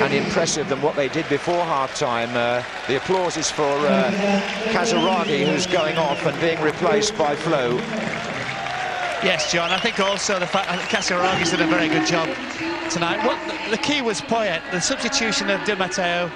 and impressive than what they did before half-time. The applause is for Casaragi, who's going off and being replaced by Flo. Yes, John, I think also the fact that Casaragi's did a very good job tonight. What the key was Poyet, the substitution of Di Matteo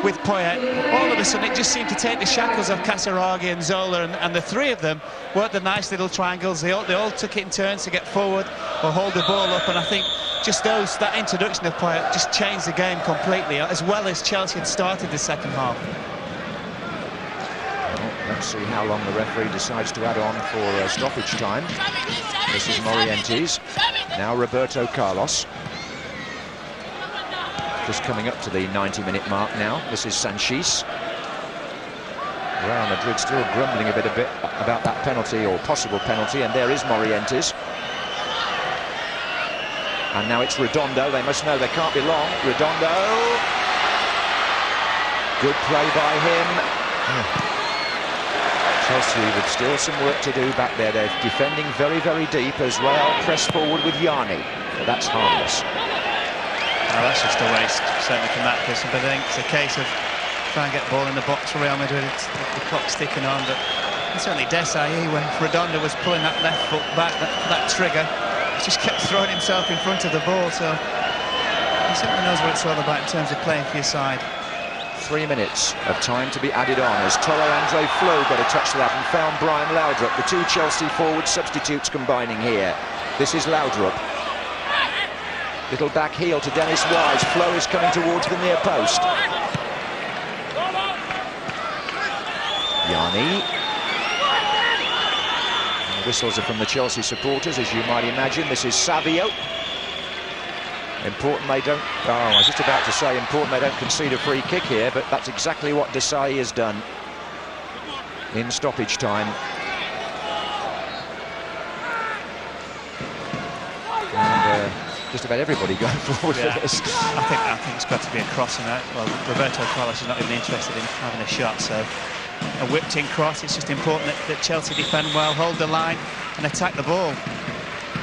with Poyet. All of a sudden it just seemed to take the shackles of Casaragi and Zola, and the three of them worked the nice little triangles. They all took it in turns to get forward or hold the ball up, and I think just that introduction of Poyet just changed the game completely, as well as Chelsea had started the second half. Well, let's see how long the referee decides to add on for stoppage time. This is Morientes. Now Roberto Carlos. Just coming up to the 90-minute mark now. This is Sanchez. Real Madrid still grumbling a bit about that penalty, or possible penalty, and there is Morientes. And now it's Redondo. They must know they can't be long. Redondo. Good play by him. Chelsea with still some work to do back there. They're defending very, very deep as Real press forward with Yanni. But that's harmless. Oh, that's just a waste, certainly from that position. But I think it's a case of trying to get the ball in the box for Real Madrid. The clock's ticking on, but certainly Desai, when Redondo was pulling that left foot back, that trigger, he just kept throwing himself in front of the ball. So he certainly knows what it's all about in terms of playing for your side. 3 minutes of time to be added on as Toro-Andre Flo got a touch to that and found Brian Laudrup. The two Chelsea forward substitutes combining here. This is Laudrup. Little back heel to Dennis Wise. Flo is coming towards the near post. Yanni. And the whistles are from the Chelsea supporters, as you might imagine. This is Savio. Important they don't... Oh, I was just about to say important they don't concede a free kick here, but that's exactly what Desai has done in stoppage time. And just about everybody going forward for this. I think it's got to be a cross in that. Well, Roberto Carlos is not even interested in having a shot, so a whipped-in cross. It's just important that Chelsea defend well, hold the line and attack the ball.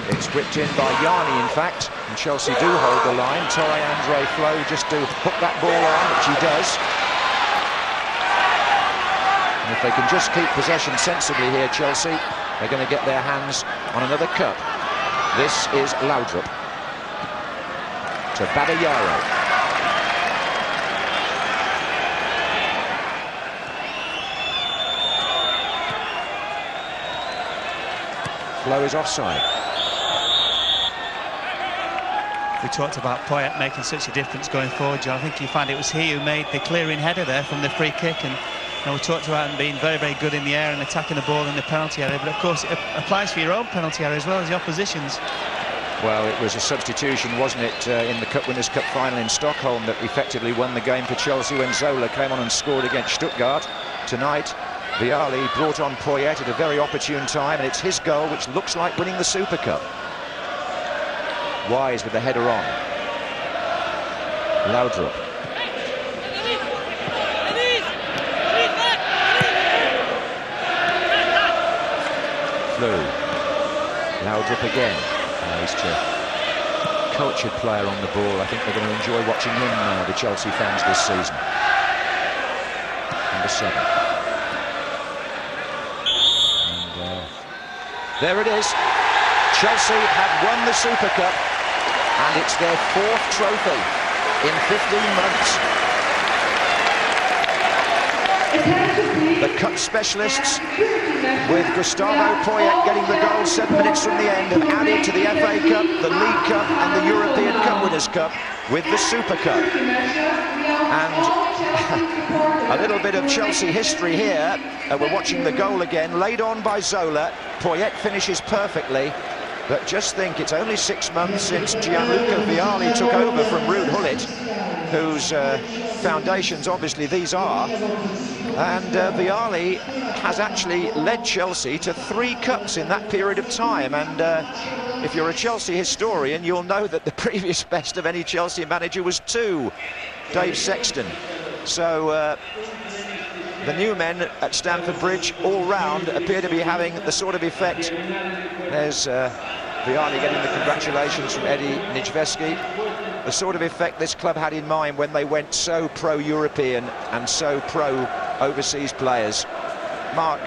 It's whipped in by Yanni, in fact, and Chelsea do hold the line. Toro-Andre Flo just to hook that ball on, which he does. And if they can just keep possession sensibly here, Chelsea, they're going to get their hands on another cup. This is Laudrup to Babayaro. Flo is offside. We talked about Poyet making such a difference going forward, John. I think you find it was he who made the clearing header there from the free kick, and we talked about him being very, very good in the air and attacking the ball in the penalty area, but of course it applies for your own penalty area as well as the opposition's. Well, it was a substitution, wasn't it, in the Cup Winners' Cup final in Stockholm that effectively won the game for Chelsea when Zola came on and scored against Stuttgart. Tonight, Vialli brought on Poyet at a very opportune time, and it's his goal which looks like winning the Super Cup. Wise with the header on. Laudrup. Flew. Laudrup again. He's a cultured player on the ball. I think they're going to enjoy watching him, the Chelsea fans, this season. Number 7. And there it is. Chelsea have won the Super Cup, and it's their 4th trophy in 15 months. The Cup specialists, with Gustavo Poyet getting the goal 7 minutes from the end, have added to the FA Cup, the League Cup and the European Cup Winners' Cup with the Super Cup. And a little bit of Chelsea history here. We're watching the goal again, laid on by Zola. Poyet finishes perfectly. But just think, it's only 6 months since Gianluca Vialli took over from Ruud Gullit, whose foundations obviously these are. And Vialli has actually led Chelsea to 3 cups in that period of time. And if you're a Chelsea historian, you'll know that the previous best of any Chelsea manager was 2, Dave Sexton. So the new men at Stamford Bridge all round appear to be having the sort of effect. There's Vialli getting the congratulations from Eddie Nijveski. The sort of effect this club had in mind when they went so pro-European and so pro-overseas players. Mark